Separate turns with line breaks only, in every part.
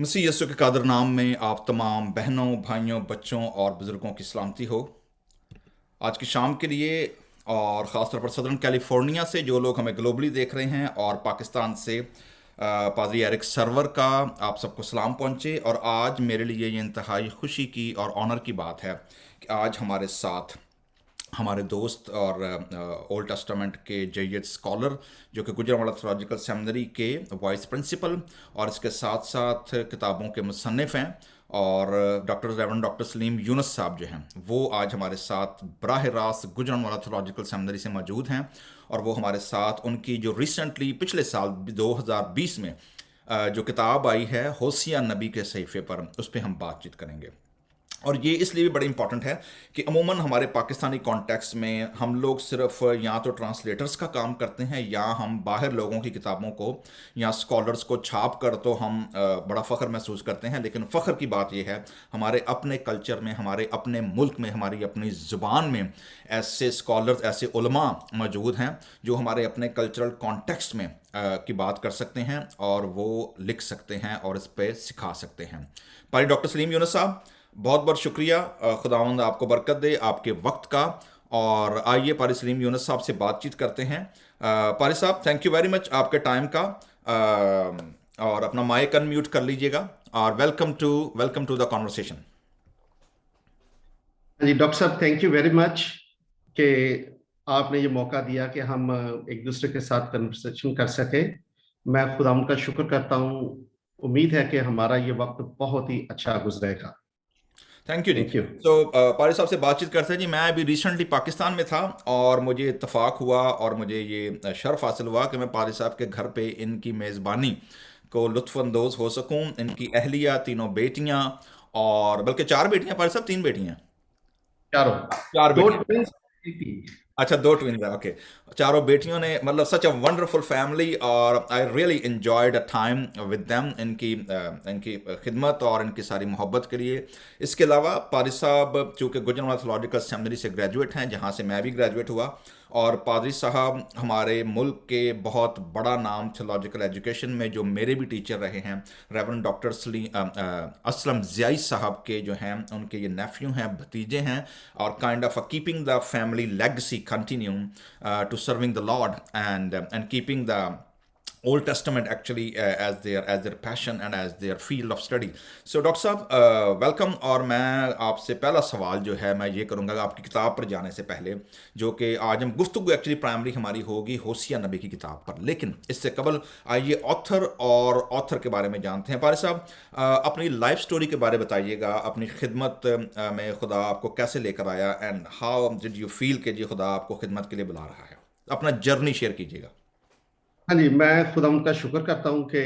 मसीह यीशु के कादर नाम में आप तमाम बहनों, भाइयों, बच्चों और बुज़ुर्गों की सलामती हो। आज की शाम के लिए और ख़ासतौर पर सदर्न कैलिफोर्निया से जो लोग हमें ग्लोबली देख रहे हैं और पाकिस्तान से पादरी एरिक सर्वर का आप सबको सलाम पहुँचे। और आज मेरे लिए ये इंतहाई खुशी की और ऑनर की बात है कि आज हमारे साथ हमारे दोस्त और ओल्ड टेस्टामेंट के जैद स्कॉलर जो कि गुजरांवाला थियोलॉजिकल सेमिनरी के वाइस प्रिंसिपल और इसके साथ साथ किताबों के मुसन्निफ़ हैं, और डॉक्टर सलीम यूनुस साहब जो हैं वो आज हमारे साथ बराह रास्त गुजरांवाला थियोलॉजिकल सेमिनरी से मौजूद हैं। और वो हमारे साथ उनकी जो रिसेंटली पिछले साल 2020 में जो किताब आई है होसिया नबी के सहीफे पर, उस पर हम बातचीत करेंगे। और ये इसलिए भी बड़ा इंपॉर्टेंट है कि अमूमन हमारे पाकिस्तानी कॉन्टेक्स्ट में हम लोग सिर्फ या तो ट्रांसलेटर्स का काम करते हैं या हम बाहर लोगों की किताबों को या स्कॉलर्स को छाप कर तो हम बड़ा फ़ख्र महसूस करते हैं। लेकिन फ़ख्र की बात यह है हमारे अपने कल्चर में, हमारे अपने मुल्क में, हमारी अपनी ज़ुबान में ऐसे स्कॉलर्स, ऐसे उलमा मौजूद हैं जो हमारे अपने कल्चरल कॉन्टेक्स्ट में की बात कर सकते हैं और वो लिख सकते हैं और इस पर सिखा सकते हैं। पारी डॉक्टर सलीम यूनुस साहब, बहुत बहुत शुक्रिया। खुदावंद आपको बरकत दे आपके वक्त का। और आइए पारी सलीम यूनुस साहब से बातचीत करते हैं। पारी साहब, थैंक यू वेरी मच आपके टाइम का। और अपना माइक अनम्यूट कर लीजिएगा और वेलकम टू द कॉन्वर्सेशन।
जी डॉक्टर साहब, थैंक यू वेरी मच कि आपने ये मौका दिया कि हम एक दूसरे के साथ कन्वर्सेशन कर सके। मैं खुदा का शुक्र करता हूँ। उम्मीद है कि हमारा ये वक्त बहुत ही अच्छा गुजरेगा।
थैंक यू जी।
Thank you.
तो पारी साहब से बातचीत करते हैं जी। मैं अभी रिसेंटली पाकिस्तान में था और मुझे इत्तफाक हुआ और मुझे ये शर्फ हासिल हुआ कि मैं पारी साहब के घर पे इनकी मेज़बानी को लुत्फ़अंदोज़ हो सकूं। इनकी अहलिया, तीनों बेटियां, और बल्कि चार बेटियां, पारी साहब तीन बेटियां,
चारों,
चार
दो
बेटियां।
ट्विंस।
अच्छा, दो ट्विंस है, ओके। चारों बेटियों ने मतलब सच अ वंडरफुल फैमिली, और I really enjoyed a time with them. इनकी खिदमत और इनकी सारी मोहब्बत के लिए। इसके अलावा पादरी साहब चूँकि गुजरांवाला थियोलॉजिकल सेमिनरी से ग्रेजुएट हैं, जहाँ से मैं भी ग्रेजुएट हुआ, और पादरी साहब हमारे मुल्क के बहुत बड़ा नाम थियोलॉजिकल एजुकेशन में जो मेरे भी टीचर रहे हैं, रेवरेंड डॉक्टर असलम ज़ियाई साहब के जो हैं उनके ये नेफ्यू हैं, भतीजे हैं, और kind of keeping the family legacy continue to serving the Lord, and keeping the Old Testament actually as their passion and as their field of study. So doctor साहब, वेलकम। और मैं आपसे पहला सवाल जो है मैं ये करूँगा आपकी किताब पर जाने से पहले, जो कि आज हम गुफ्तगू एक्चुअली प्राइमरी हमारी होगी होसिया नबी की किताब पर, लेकिन इससे कबल आइए ऑथर के बारे में जानते हैं। पारी साहब, अपनी लाइफ स्टोरी के बारे में बताइएगा। अपनी खिदमत में खुदा आपको कैसे लेकर आया, and how did you feel कि जी खुदा आपको खिदमत के लिए बुला रहा है। अपना जर्नी शेयर कीजिएगा।
हाँ जी, मैं खुदा का शुक्र करता हूँ कि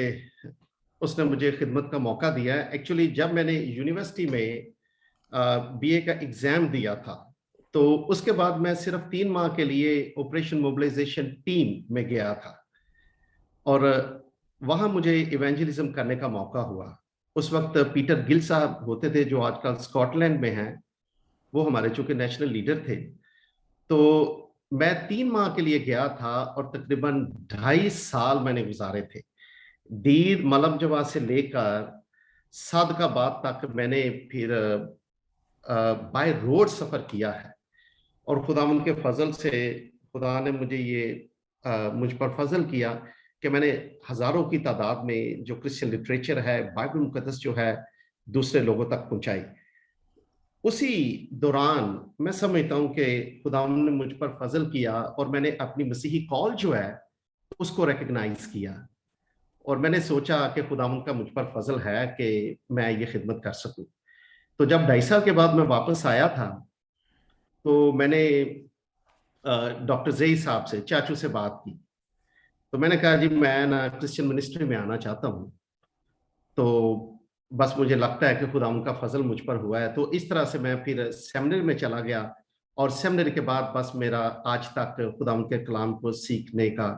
उसने मुझे खिदमत का मौका दिया है। एक्चुअली जब मैंने यूनिवर्सिटी में बीए का एग्जाम दिया था, तो उसके बाद मैं सिर्फ 3 माह के लिए ऑपरेशन मोबिलाइजेशन टीम में गया था, और वहां मुझे इवेंजलिज्म करने का मौका हुआ। उस वक्त पीटर गिल साहब होते थे जो आजकल स्कॉटलैंड में हैं। वो हमारे चूंकि नेशनल लीडर थे। तो मैं 3 माह के लिए गया था और तकरीबन 2.5 साल मैंने गुजारे थे। दीर मलम जवा से लेकर सादकाबाद तक मैंने फिर बाय रोड सफर किया है। और खुदावंद के फजल से खुदा ने मुझे ये मुझ पर फजल किया कि मैंने हजारों की तादाद में जो क्रिश्चियन लिटरेचर है, बाइबल मुकद्दस जो है, दूसरे लोगों तक पहुंचाई। उसी दौरान मैं समझता हूं कि खुदावंद ने मुझ पर फजल किया और मैंने अपनी मसीही कॉल जो है उसको रिकग्नाइज किया। और मैंने सोचा कि खुदावंद का मुझ पर फजल है कि मैं ये खिदमत कर सकूं। तो जब 2.5 साल के बाद मैं वापस आया था, तो मैंने डॉक्टर जई साहब से, चाचू से बात की। तो मैंने कहा जी मैं ना क्रिश्चियन मिनिस्ट्री में आना चाहता हूँ। तो बस मुझे लगता है कि खुदा उनका फजल मुझ पर हुआ है। तो इस तरह से मैं फिर सेमिनरी में चला गया, और सेमिनरी के बाद बस मेरा आज तक खुदा उनके कलाम को सीखने का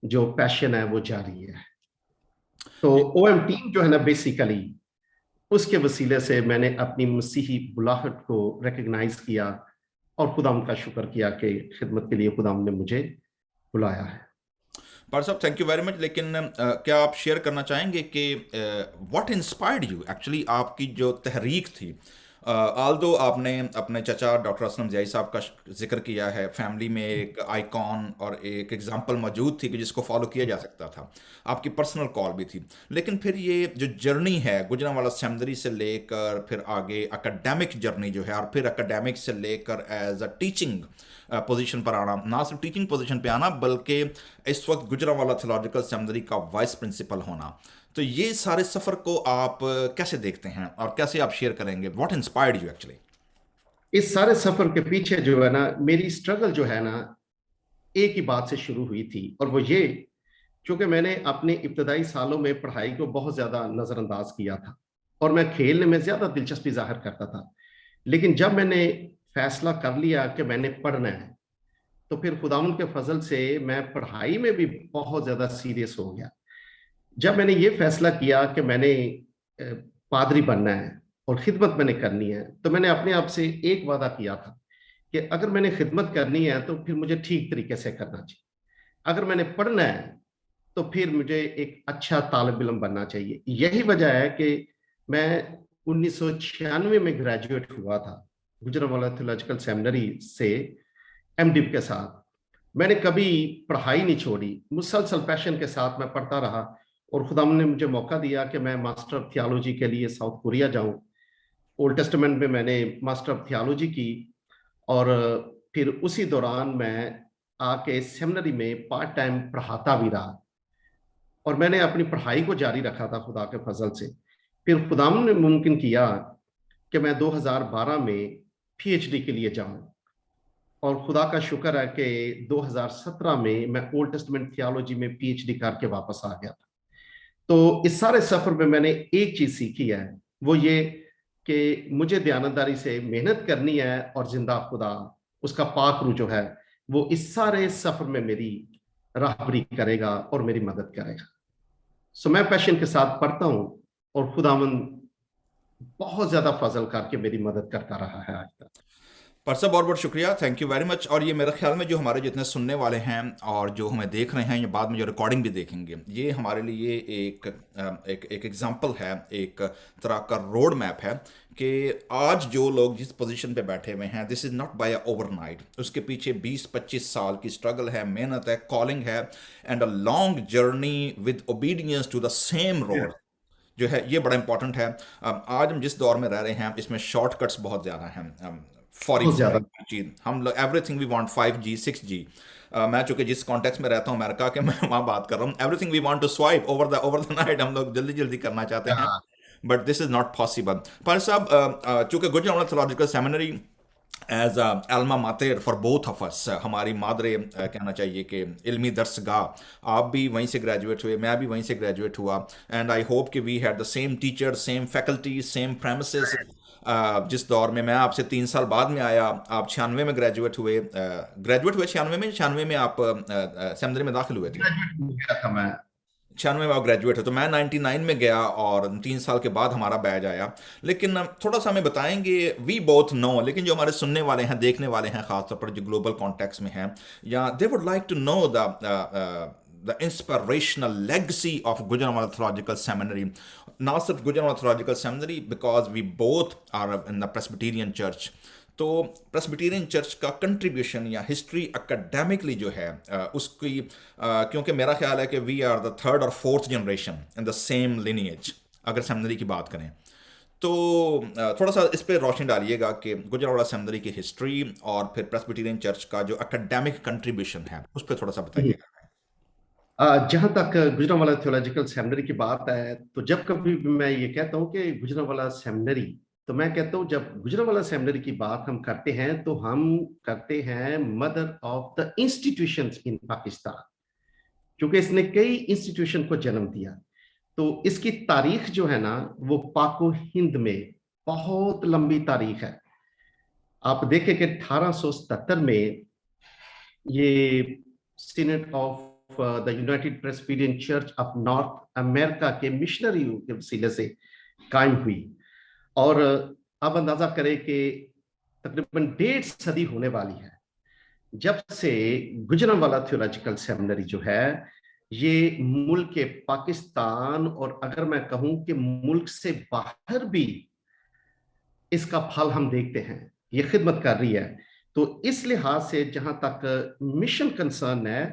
जो पैशन है वो जारी है। तो ओएम टीम जो है ना, बेसिकली उसके वसीले से मैंने अपनी मसीही बुलाहट को रिकग्नाइज किया और खुदा उनका शुक्र किया कि खिदमत के लिए खुदा ने मुझे बुलाया है।
पर साहब थैंक यू वेरी मच, लेकिन क्या आप शेयर करना चाहेंगे कि व्हाट इंस्पायर्ड यू एक्चुअली, आपकी जो तहरीक थी, आल्दो आपने अपने चचा डॉक्टर असलम ज़ियाई साहब का जिक्र किया है, फैमिली में एक आइकॉन और एक एग्जांपल मौजूद थी कि जिसको फॉलो किया जा सकता था, आपकी पर्सनल कॉल भी थी, लेकिन फिर ये जो जर्नी है गुजरांवाला सेमिनरी से लेकर फिर आगे एकेडमिक जर्नी जो है, और फिर एकेडमिक से लेकर एज अ टीचिंग पोजीशन पर आना, ना सिर्फ टीचिंग पोजीशन पे आना बल्कि इस वक्त गुजरांवाला थियोलॉजिकल सेमिनरी का वाइस प्रिंसिपल होना, तो ये सारे सफ़र को आप कैसे देखते हैं और कैसे आप शेयर करेंगे, व्हाट इंस्पायर्ड यू एक्चुअली?
इस सारे सफर के पीछे जो है ना, मेरी स्ट्रगल जो है ना, एक ही बात से शुरू हुई थी, और वो ये, क्योंकि मैंने अपने इब्तदाई सालों में पढ़ाई को बहुत ज्यादा नजरअंदाज किया था और मैं खेलने में ज्यादा दिलचस्पी जाहिर करता था। लेकिन जब मैंने फैसला कर लिया कि मैंने पढ़ना है, तो फिर खुदावंद के फजल से मैं पढ़ाई में भी बहुत ज्यादा सीरियस हो गया। जब मैंने ये फैसला किया कि मैंने पादरी बनना है और खिदमत मैंने करनी है, तो मैंने अपने आप से एक वादा किया था कि अगर मैंने खिदमत करनी है तो फिर मुझे ठीक तरीके से करना चाहिए। अगर मैंने पढ़ना है तो फिर मुझे एक अच्छा तालिब इल्म बनना चाहिए। यही वजह है कि मैं 1996 में ग्रेजुएट हुआ था गुजरांवाला थियोलॉजिकल सेमिनरी से, एमडिप के साथ। मैंने कभी पढ़ाई नहीं छोड़ी, मुसलसल पैशन के साथ मैं पढ़ता रहा, और खुदा ने मुझे मौका दिया कि मैं मास्टर ऑफ थियोलॉजी के लिए साउथ कोरिया जाऊं। ओल्ड टेस्टामेंट में मैंने मास्टर ऑफ थियोलॉजी की, और फिर उसी दौरान मैं आके सेमिनरी में पार्ट टाइम पढ़ाता भी रहा, और मैंने अपनी पढ़ाई को जारी रखा था खुदा के फजल से। फिर खुदा ने मुमकिन किया कि मैं 2012 में पीएचडी के लिए जाऊं, और खुदा का शुक्र है कि 2017 में मैं ओल्ड टेस्टामेंट थियोलॉजी में पीएचडी करके वापस आ गया था। तो इस सारे सफर में मैंने एक चीज सीखी है, वो ये कि मुझे दयानतदारी से मेहनत करनी है, और जिंदा खुदा, उसका पाक रूह जो है, वो इस सारे सफर में मेरी राहबरी करेगा और मेरी मदद करेगा। सो मैं पैशन के साथ पढ़ता हूँ, और खुदावंद बहुत ज्यादा फजल करके मेरी मदद करता रहा है आज तक।
पर साहब बहुत बहुत शुक्रिया, थैंक यू वेरी मच। और ये मेरे ख्याल में जो हमारे जितने सुनने वाले हैं और जो हमें देख रहे हैं, ये बाद में जो रिकॉर्डिंग भी देखेंगे, ये हमारे लिए एक एग्जांपल है, एक तरह का रोड मैप है कि आज जो लोग जिस पोजीशन पे बैठे हुए हैं, this is not by overnight, उसके पीछे 20-25 साल की स्ट्रगल है, मेहनत है, कॉलिंग है, and a long journey with obedience to the same road जो है, ये बड़ा इंपॉर्टेंट है। आज हम जिस दौर में रह रहे हैं इसमें शॉर्टकट्स बहुत ज़्यादा हैं, फॉरी
बहुत ज्यादा।
चीज हम लोग everything we want 5G 6G। मैं चूंकि जिस कॉन्टेक्स्ट में रहता हूँ अमेरिका के, मैं वहाँ बात कर रहा हूँ, everything we want to swipe over the night, हम लोग जल्दी जल्दी करना चाहते हैं, but this is not possible. पर साहब चूंकि Gujranwala theological seminary as alma mater for both of us, हमारी मादरे कहना चाहिए कि इल्मी दरसगाह, आप भी वहीं से ग्रेजुएट हुए, मैं भी वहीं से ग्रेजुएट हुआ, एंड आई होप कि we had the same teacher, same faculty, same premises. जिस दौर में मैं आपसे 3 साल बाद में आया, आप 96 में ग्रेजुएट हुए 96 में आप सेमिनरी में दाखिल हुए थे,
ग्रेजुएट हो गया था मैं।
96 में आप ग्रेजुएट हो, तो मैं 99 में गया और 3 साल के बाद हमारा बैच आया। लेकिन थोड़ा सा हमें बताएंगे, वी बोथ नो, लेकिन जो हमारे सुनने वाले हैं, देखने वाले हैं, खासतौर पर जो ग्लोबल कॉन्टेक्स्ट में हैं, या they would like to know the inspirational legacy of Gujranwala theological seminary, ना सिर्फ Gujranwala theological seminary, because we both are in the Presbyterian church. तो प्रेस्बिटेरियन चर्च का कंट्रीब्यूशन या हिस्ट्री एकेडमिकली जो है उसकी, क्योंकि मेरा ख्याल है कि वी आर द थर्ड और fourth generation in the same lineage, अगर सेमिनरी की बात करें तो थोड़ा सा इस पर रोशनी डालिएगा कि गुजरांवाला सेमिनरी की हिस्ट्री और फिर प्रेस्बिटेरियन चर्च का जो एकेडमिक कंट्रीब्यूशन है उस पर थोड़ा सा बताइएगा।
जहां तक गुजरांवाला थियोलॉजिकल सेमिनरी की बात है, तो जब कभी भी मैं ये कहता हूँ कि गुजरांवाला सेमिनरी, तो मैं कहता हूँ जब गुजरांवाला सेमिनरी की बात हम करते हैं तो हम करते हैं मदर ऑफ द इंस्टीट्यूशंस इन पाकिस्तान, क्योंकि इसने कई इंस्टीट्यूशन को जन्म दिया। तो इसकी तारीख जो है ना, वो पाको हिंद में बहुत लंबी तारीख है। आप देखें कि 1877 में ये senate of the United Presbyterian church of north America के मिशनरी के वसीले से कायम हुई, और अब अंदाजा करें कि तकरीबन 1.5 सदी होने वाली है जब से गुजरांवाला थियोलॉजिकल सेमिनरी जो है یہ ملک پاکستان اور اگر میں کہوں کہ ملک سے باہر بھی اس کا پھل ہم دیکھتے ہیں، یہ خدمت کر رہی ہے. تو اس لحاظ سے جہاں تک مشن کنسرن ہے،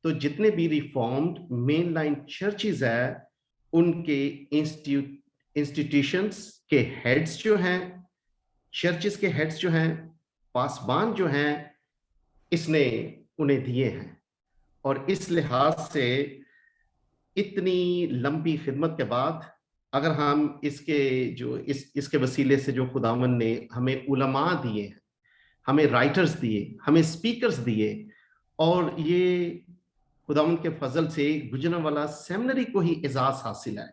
تو جتنے بھی ریفارمڈ مین لائن چرچز ہے ان کے انسٹیٹیوشنز کے ہیڈز جو ہیں، چرچز کے ہیڈز جو ہیں، پاسبان جو ہیں، اس نے انہیں دیے ہیں. اور اس لحاظ سے اتنی لمبی خدمت کے بعد اگر ہم اس کے وسیلے سے جو خداوند نے ہمیں علماء دیے ہیں، ہمیں رائٹرز دیے، ہمیں سپیکرز دیے، اور یہ خداوند کے فضل سے گجرانوالہ سیمنری کو ہی اعزاز حاصل ہے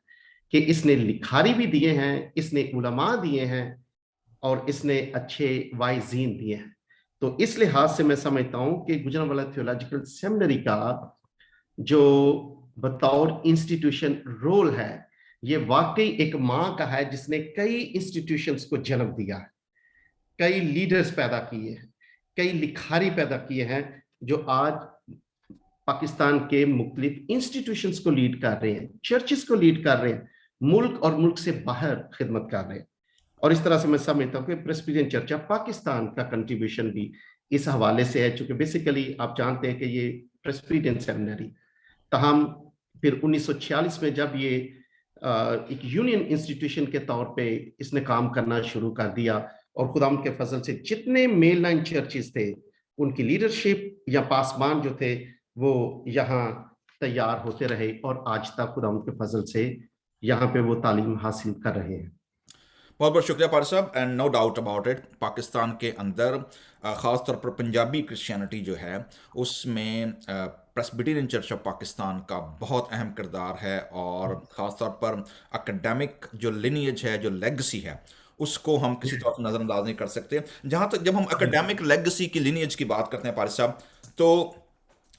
کہ اس نے لکھاری بھی دیے ہیں، اس نے علماء دیے ہیں، اور اس نے اچھے وائزین دیے ہیں. تو اس لحاظ سے میں سمجھتا ہوں کہ گجرانوالہ تھیولوجیکل سیمنری کا جو بطور انسٹیٹیوشن رول ہے، یہ واقعی ایک ماں کا ہے جس نے کئی انسٹیٹیوشنز کو جنم دیا ہے، کئی لیڈرز پیدا کیے ہیں، کئی لکھاری پیدا کیے ہیں جو آج پاکستان کے مختلف انسٹیٹیوشنز کو لیڈ کر رہے ہیں، چرچز کو لیڈ کر رہے ہیں، ملک اور ملک سے باہر خدمت کر رہے ہیں. اور اس طرح سے میں سمجھتا ہوں کہ پریسبیٹرین چرچ آف پاکستان کا کنٹریبیوشن بھی اس حوالے سے ہے، چونکہ بیسیکلی آپ جانتے ہیں کہ یہ پریسبیٹرین سیمنری تاہم پھر 1946 میں جب یہ ایک یونین انسٹیٹیوشن کے طور پہ اس نے کام کرنا شروع کر دیا، اور خداوند کے فضل سے جتنے مین لائن چرچز تھے ان کی لیڈرشپ یا پاسبان جو تھے وہ یہاں تیار ہوتے رہے، اور آج تک خداوند کے فضل سے یہاں پہ وہ تعلیم حاصل کر رہے ہیں.
بہت بہت شکریہ پارس صاحب. And no doubt about it, Pakistan کے اندر خاص طور پر پنجابی کرسچینٹی جو ہے اس میں پریسبیٹرین چرچ آف پاکستان کا بہت اہم کردار ہے، اور خاص طور پر اکیڈیمک جو لینیج ہے، جو لیگسی ہے، اس کو ہم کسی طور پر نظر انداز نہیں کر سکتے. جہاں تک جب ہم اکیڈیمک لیگسی کی لینیج کی بات کرتے ہیں پارس صاحب، تو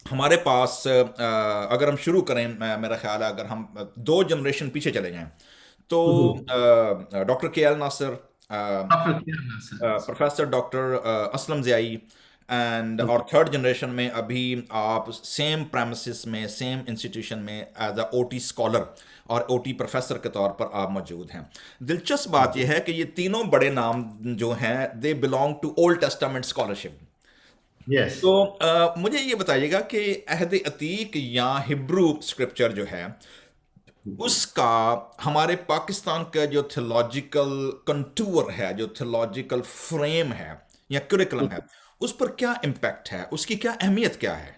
ہمارے پاس اگر ہم شروع کریں، میرا خیال ہے اگر ہم 2 جنریشن پیچھے چلے جائیں تو ڈاکٹر کے ایل ناصر، پروفیسر ڈاکٹر اسلم ضیائی، اور 3rd جنریشن میں ابھی آپ سیم پریمسز میں، سیم انسٹیٹیوشن میں as a O T scholar اور او ٹی پروفیسر کے طور پر آپ موجود ہیں. دلچسپ بات یہ ہے کہ یہ تینوں بڑے نام جو ہیں they belong to Old Testament scholarship.
Yes.
تو مجھے یہ بتائیے گا کہ عہد عتیق یا ہبرو اسکرپچر جو ہے اس کا ہمارے پاکستان کا جو تھیولوجیکل کنٹور ہے، جو تھیولوجیکل فریم ہے یا کریکلم ہے، اس پر کیا امپیکٹ ہے، اس کی کیا اہمیت کیا ہے؟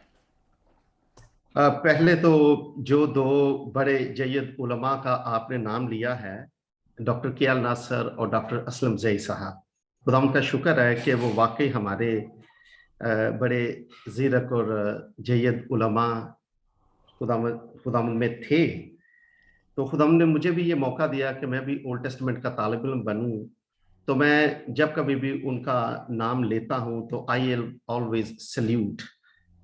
پہلے تو جو 2 بڑے جید علماء کا آپ نے نام لیا ہے، ڈاکٹر کے ایل ناصر اور ڈاکٹر اسلم ضیائی صاحب، خداوند کا شکر ہے کہ وہ واقعی ہمارے بڑے زیرک اور جید علماء خداوند میں تھے. تو خداوند نے مجھے بھی یہ موقع دیا کہ میں بھی اولڈ ٹیسٹمنٹ کا طالب علم بنوں. تو میں جب کبھی بھی ان کا نام لیتا ہوں تو آئی آلویز سلیوٹ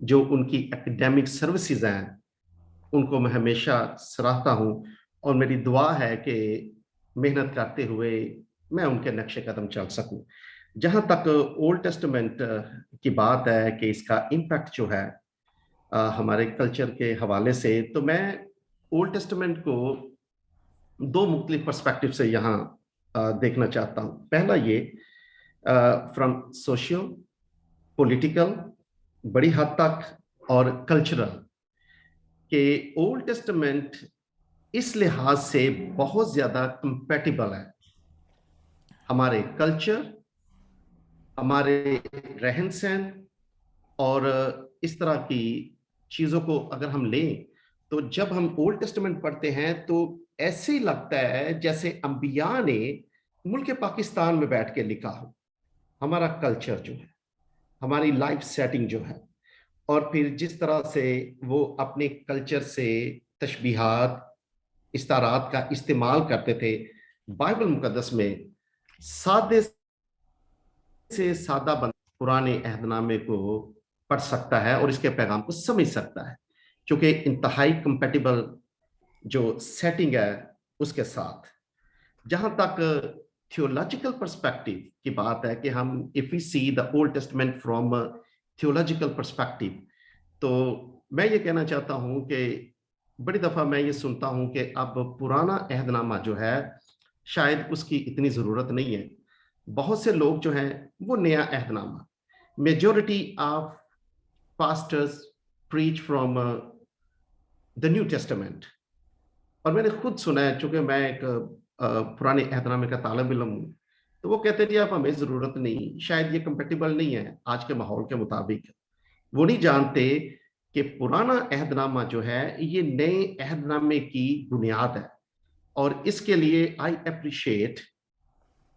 جو ان کی اکیڈیمک سروسز ہیں، ان کو میں ہمیشہ سراہتا ہوں، اور میری دعا ہے کہ محنت کرتے ہوئے میں ان کے نقش قدم چل سکوں. جہاں تک اولڈ ٹیسٹمنٹ کی بات ہے کہ اس کا امپیکٹ جو ہے ہمارے کلچر کے حوالے سے، تو میں اولڈ ٹیسٹمنٹ کو 2 مختلف پرسپیکٹو سے یہاں دیکھنا چاہتا ہوں. پہلا یہ فرام سوشل، پولیٹیکل، بڑی حد تک، اور کلچرل، کہ اولڈ ٹیسٹمنٹ اس لحاظ سے بہت زیادہ کمپیٹیبل ہے. ہمارے کلچر، ہمارے رہن سہن اور اس طرح کی چیزوں کو اگر ہم لیں تو جب ہم اولڈ ٹیسٹمنٹ پڑھتے ہیں تو ایسے ہی لگتا ہے جیسے انبیاء نے ملک پاکستان میں بیٹھ کے لکھا ہو. ہمارا کلچر جو ہے، ہماری لائف سیٹنگ جو ہے، اور پھر جس طرح سے وہ اپنے کلچر سے تشبیہات، استعارات کا استعمال کرتے تھے، بائبل مقدس میں سادے سے سادہ بندہ پرانے عہد نامے کو پڑھ سکتا ہے اور اس کے پیغام کو سمجھ سکتا ہے، کیونکہ انتہائی کمپیٹیبل جو سیٹنگ ہے اس کے ساتھ. جہاں تک تھیولوجیکل پرسپیکٹو کی بات ہے کہ ہم if we see the Old Testament from a theological perspective، تو میں یہ کہنا چاہتا ہوں کہ बड़ी दफा मैं ये सुनता हूं कि अब पुराना अहदनामा जो है शायद उसकी इतनी जरूरत नहीं है। बहुत से लोग जो हैं वो नया अहदनामा, majority of pastors preach from the New Testament. और मैंने खुद सुना है, चूंकि मैं एक पुराने अहदनामे का तालिब इल्म हूं, तो वो कहते थे आप हमें जरूरत नहीं, शायद ये कंपेटिबल नहीं है आज के माहौल के मुताबिक। वो नहीं जानते कि पुराना अहदनामा जो है ये नए अहदनामे की बुनियाद है। और इसके लिए I appreciate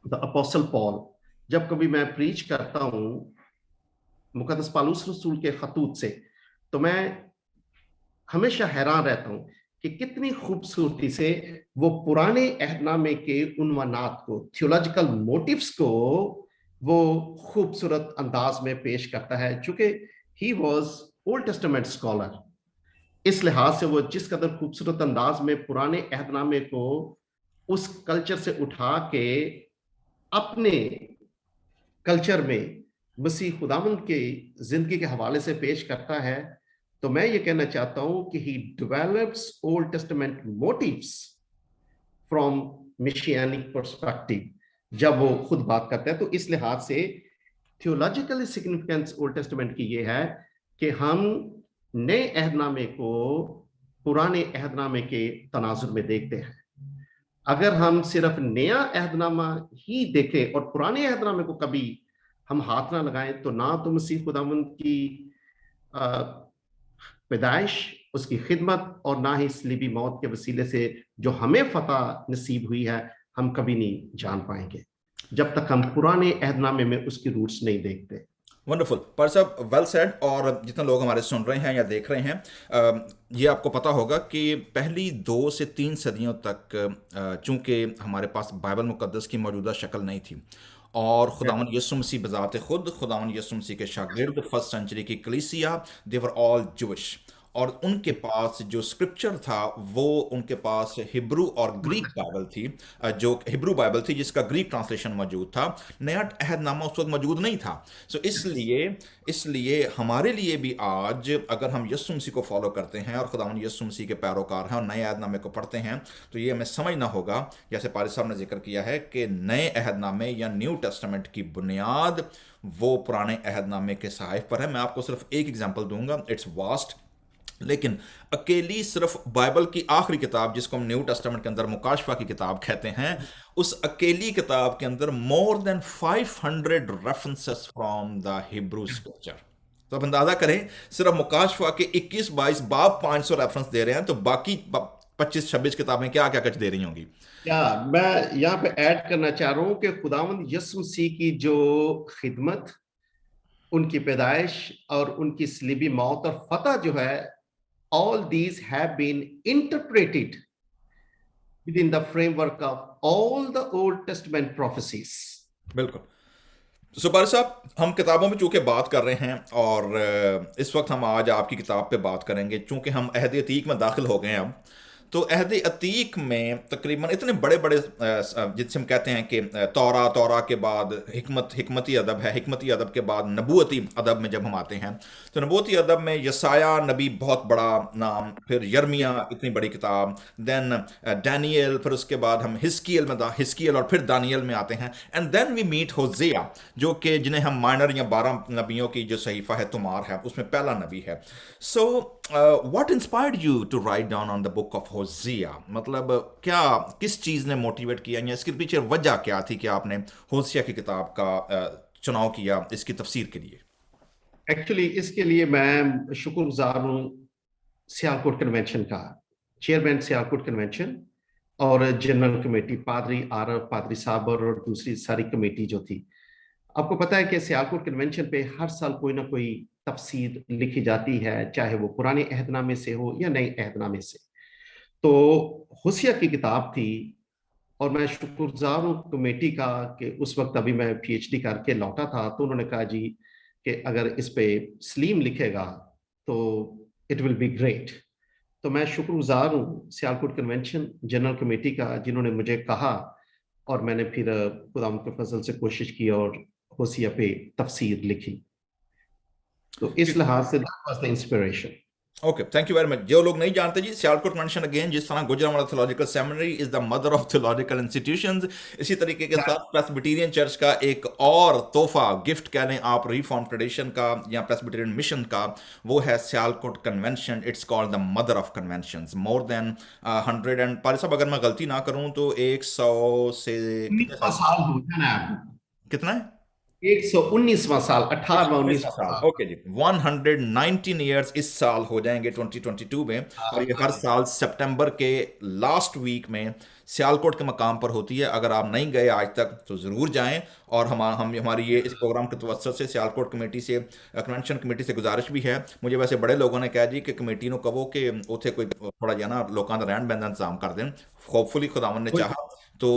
the apostle Paul. जब कभी मैं प्रीच करता हूं मुकद्दस पालूस रसूल के खतूत से, तो मैं हमेशा हैरान रहता हूं कि कितनी खूबसूरती से वो पुराने अहदनामे के उन्वानात को, थियोलॉजिकल मोटिव्स को वो खूबसूरत अंदाज में पेश करता है। चूंकि he was old testament scholar, इस लिहाज से वो जिस कदर खूबसूरत अंदाज में पुराने अहदनामे को उस कल्चर से उठा के अपने कल्चर में मसीह खुदावंद के जिंदगी के हवाले से पेश करता है, तो मैं ये कहना चाहता हूं कि he develops Old Testament motives from messianic perspective जब वो खुद बात करता है। तो इस लिहाज से थियोलॉजिकल सिग्निफिकेंस ओल्ड टेस्टामेंट की ये है कि हम नए अहदनामे को पुराने अहदनामे के तनाजुर में देखते हैं। अगर हम सिर्फ नया अहदनामा ही देखें और पुराने अहदनामे को कभी हम हाथ ना लगाएं, तो ना तो मसीह खुदावंद की पैदाइश, उसकी खिदमत, और ना ही सलीबी मौत के वसीले से जो हमें फतह नसीब हुई है, हम कभी नहीं जान पाएंगे जब तक हम पुराने अहदनामे में उसकी रूट्स नहीं देखते।
वंडरफुल पर साहब, वेल सेड। और जितने लोग हमारे सुन रहे हैं या देख रहे हैं, ये आपको पता होगा कि पहली 2 से 3 सदियों तक चूंकि हमारे पास बाइबल मुकद्दस की मौजूदा शक्ल नहीं थी, और खुदावंद यीशु मसीह बजाते खुद खुदावंद यीशु मसीह के शागिर्द फर्स्ट सेंचुरी की कलीसिया, दे वर ऑल जूइश, और उनके पास जो स्क्रिप्चर था वो उनके पास हिब्रू और ग्रीक बाइबल थी, जो हिब्रू बाइबल थी जिसका ग्रीक ट्रांसलेशन मौजूद था। नया अहदनामा उस वक्त मौजूद नहीं था। सो इसलिए इसलिए हमारे लिए भी आज अगर हम यीशु मसीह को फॉलो करते हैं और खुदावंद यीशु मसीह के पैरोकार हैं और नए अहदनामे को पढ़ते हैं, तो ये हमें समझना होगा, जैसे पारिस साहब ने जिक्र किया है, कि नए अहदनामे या न्यू टेस्टामेंट की बुनियाद वो पुराने अहदनामे के सहाइफ पर है। मैं आपको सिर्फ एक एग्जांपल दूंगा, इट्स वास्ट, लेकिन अकेली सिर्फ बाइबल की आखिरी किताब जिसको हम न्यू टेस्टामेंट के अंदर मुकाशफा की किताब कहते हैं, उस अकेली किताब के अंदर more than 500 references from the Hebrew scripture. तो आप अंदाजा करें, सिर्फ मुकाशफा के 21-22 बाब 500 रेफरेंस दे रहे हैं, तो बाकी 25-26 किताबें क्या क्या कुछ दे रही होंगी।
क्या मैं यहाँ पे ऐड करना चाह रहा हूँ कि खुदावंद यीशु मसीह की जो खिदमत, उनकी पैदाइश और उनकी सलीबी मौत और फतह जो है, all these have been interpreted within the framework of all the Old Testament prophecies.
बिल्कुल। सुपारी साहब, हम किताबों में चूंकि बात कर रहे हैं, और इस वक्त हम आज आपकी किताब पे बात करेंगे, चूंकि हम अहद अतीक में दाखिल हो गए हैं अब। तो अहद अतीक में तकरीबन इतने बड़े बड़े जिससे हम कहते हैं कि तौरा के बाद हिकमती अदब है, हिकमती अदब के बाद नबूवती अदब में जब हम आते हैं, तो नबूवती अदब में यसाया नबी बहुत बड़ा नाम, फिर यर्मिया इतनी बड़ी किताब, देन डैनियल, फिर उसके बाद हम हिस्कियल और फिर दानियल में आते हैं, and then we meet Hosea, जो कि जिन्हें हम माइनर या 12 नबियों की जो सहीफा है तुमार है, उसमें पहला नबी है। So what inspired you to write down on the book of Hosea? मतलब क्या, किस चीज़ ने मोटिवेट किया, या इसके पीछे वजह क्या थी कि आपने होजिया की किताब का चुनाव किया इसकी तफसीर के लिए?
एक्चुअली इसके लिए मैं शुक्रगुजार हूँ सियालकोट कन्वेंशन का, चेयरमैन सियालकोट कन्वेंशन और जनरल कमेटी पादरी आरफ, पादरी साबर और दूसरी सारी कमेटी जो थी। आपको पता है कि सियालकोट कन्वेंशन पे हर साल कोई ना कोई तफसीर लिखी जाती है, चाहे वो पुराने अहदनामे से हो या नए अहदनामे से। तो होशिया की किताब थी, और मैं शुक्रगुजार हूँ कमेटी का कि उस वक्त अभी मैं पीएचडी करके लौटा था, तो उन्होंने कहा जी कि अगर इस पे सलीम लिखेगा तो इट विल बी ग्रेट। तो मैं शुक्रगुजार हूँ सियालकोट कन्वेंशन जनरल कमेटी का, जिन्होंने मुझे कहा, और मैंने फिर खुदा के फजल से कोशिश की और होशिया पे तफसीर लिखी। तो इस लिहाज say that was the inspiration.
Okay, thank you very much. जो लोग नहीं जानते जी, सियालकोट कन्वेंशन अगेन जिस तरह Gujranwala theological seminary is the mother of theological institutions, इसी तरीके के साथ प्रेस्बिटेरियन चर्च का एक और तोहफा, गिफ्ट कह लें आप, रिफॉर्म ट्रेडिशन का या प्रेस्बिटेरियन मिशन का, वो है Sialkot convention. It's called the mother of conventions. More than 100 and पारी साहब अगर मैं गलती ना करूं तो 100 से कितने
19वां
साल,
साल हो जाना है।
कितना है?
119वां साल, 18वां
119वां
19वां
साल,
साल।
ओके जी। 119 ईयर्स इस साल हो जाएंगे 2022 में, और ये
हाँ
हर
जी।
साल सितंबर के लास्ट वीक में सियालकोट के मकाम पर होती है। अगर आप नहीं गए आज तक तो ज़रूर जाएं। और हम हमारी ये इस प्रोग्राम के तवज्जो से सियालकोट कमेटी से, कन्वेंशन कमेटी से गुजारिश भी है। मुझे वैसे बड़े लोगों ने कहा जी कि कमेटी को कहो कि उथे कोई थोड़ा जिहा ना लोगों का रहन बहन का इंतजाम कर दें। होपफुली खुदावन ने चाहा तो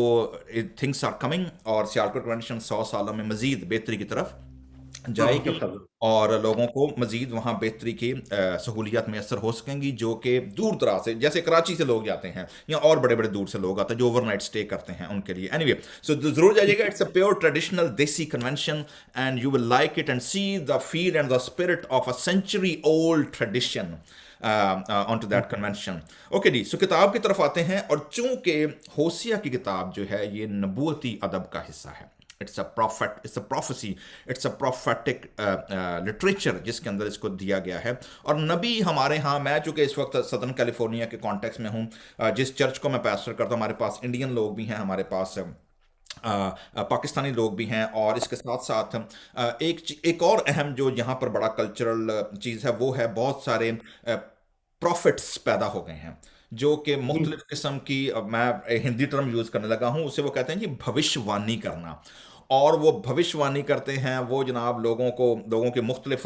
थिंग्स आर कमिंग, और सियालकोट कन्वेंशन 100 सालों में मजीद बेहतरी की तरफ जाएगी,
बिल्कुल।
और लोगों को मजीद वहाँ बेहतरी की सहूलियात मैसर हो सकेंगी, जो कि दूर दराज से, जैसे कराची से लोग जाते हैं या और बड़े बड़े दूर से लोग आते हैं जो ओवरनाइट स्टे करते हैं, उनके लिए। एनीवे, सो ज़रूर जाइएगा। It's a pure traditional desi convention and you will like it and see the feel and the spirit of a century old tradition on to that convention. Okay ji, so किताब की तरफ आते हैं। और चूंकि होसिया की किताब जो है ये नबूवती अदब का हिस्सा है, it's a profit, it's a prophecy, it's a prophetic literature जिसके अंदर इसको दिया गया है। और नबी हमारे यहाँ, मैं चूँकि इस वक्त सदर्न कैलिफोर्निया के कॉन्टेक्स्ट में हूँ, जिस चर्च को मैं पैस्टर करता हूँ, हमारे पास इंडियन लोग भी हैं, हमारे पास पाकिस्तानी लोग भी हैं, और इसके साथ साथ एक और अहम जो यहाँ पर बड़ा कल्चरल चीज़ है, वो है बहुत सारे प्रॉफिट्स पैदा हो गए हैं, जो कि मुख्तलिफ किस्म की, अब मैं हिंदी टर्म यूज़ करने लगा हूँ, उसे वो कहते हैं कि भविष्यवाणी करना। और वो भविष्यवाणी करते हैं, वो जनाब लोगों के मुख्तलिफ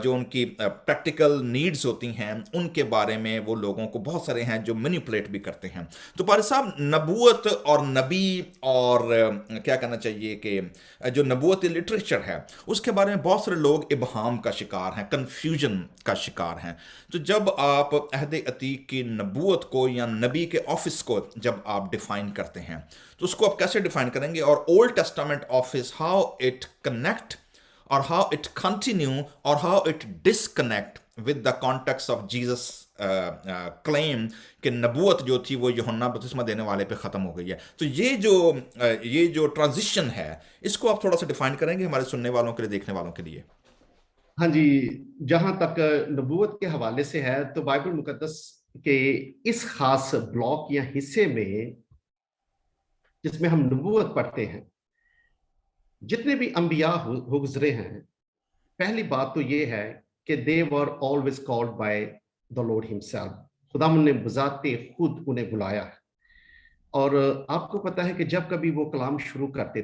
जो उनकी प्रैक्टिकल नीड्स होती हैं उनके बारे में, वो लोगों को बहुत सारे हैं जो मैनिपुलेट भी करते हैं। तो पारी साहब, नबूवत और नबी, और क्या कहना चाहिए कि जो नबूवती लिटरेचर है उसके बारे में बहुत सारे लोग इबहाम का शिकार हैं, कन्फ्यूजन का शिकार हैं। तो जब आप अहद अतीक की नबूवत को या नबी के ऑफिस को जब आप डिफाइन करते हैं, तो उसको आप कैसे डिफाइन करेंगे? और old testament office, how it connect और हाउ इट कंटिन्यू और how it disconnect with the context of Jesus claim कि नबूवत जो थी वो यूहन्ना बपतिस्मा देने वाले पे ख़त्म हो गई है। तो ये जो ट्रांजिशन है, इसको आप थोड़ा सा डिफाइन करेंगे हमारे सुनने वालों के लिए, देखने वालों के लिए?
हाँ जी, जहां तक नबूवत के हवाले से है तो बाइबल मुकद्दस के इस खास ब्लॉक या हिस्से में जिसमें हम नबूवत पढ़ते हैं, जितने भी अंबिया हो गुजरे हैं, पहली बात तो ये है कि they were always called by the Lord himself. खुदावंद ने बजाते खुद उन्हें बुलाया है। और आपको पता है कि जब कभी वो कलाम शुरू करते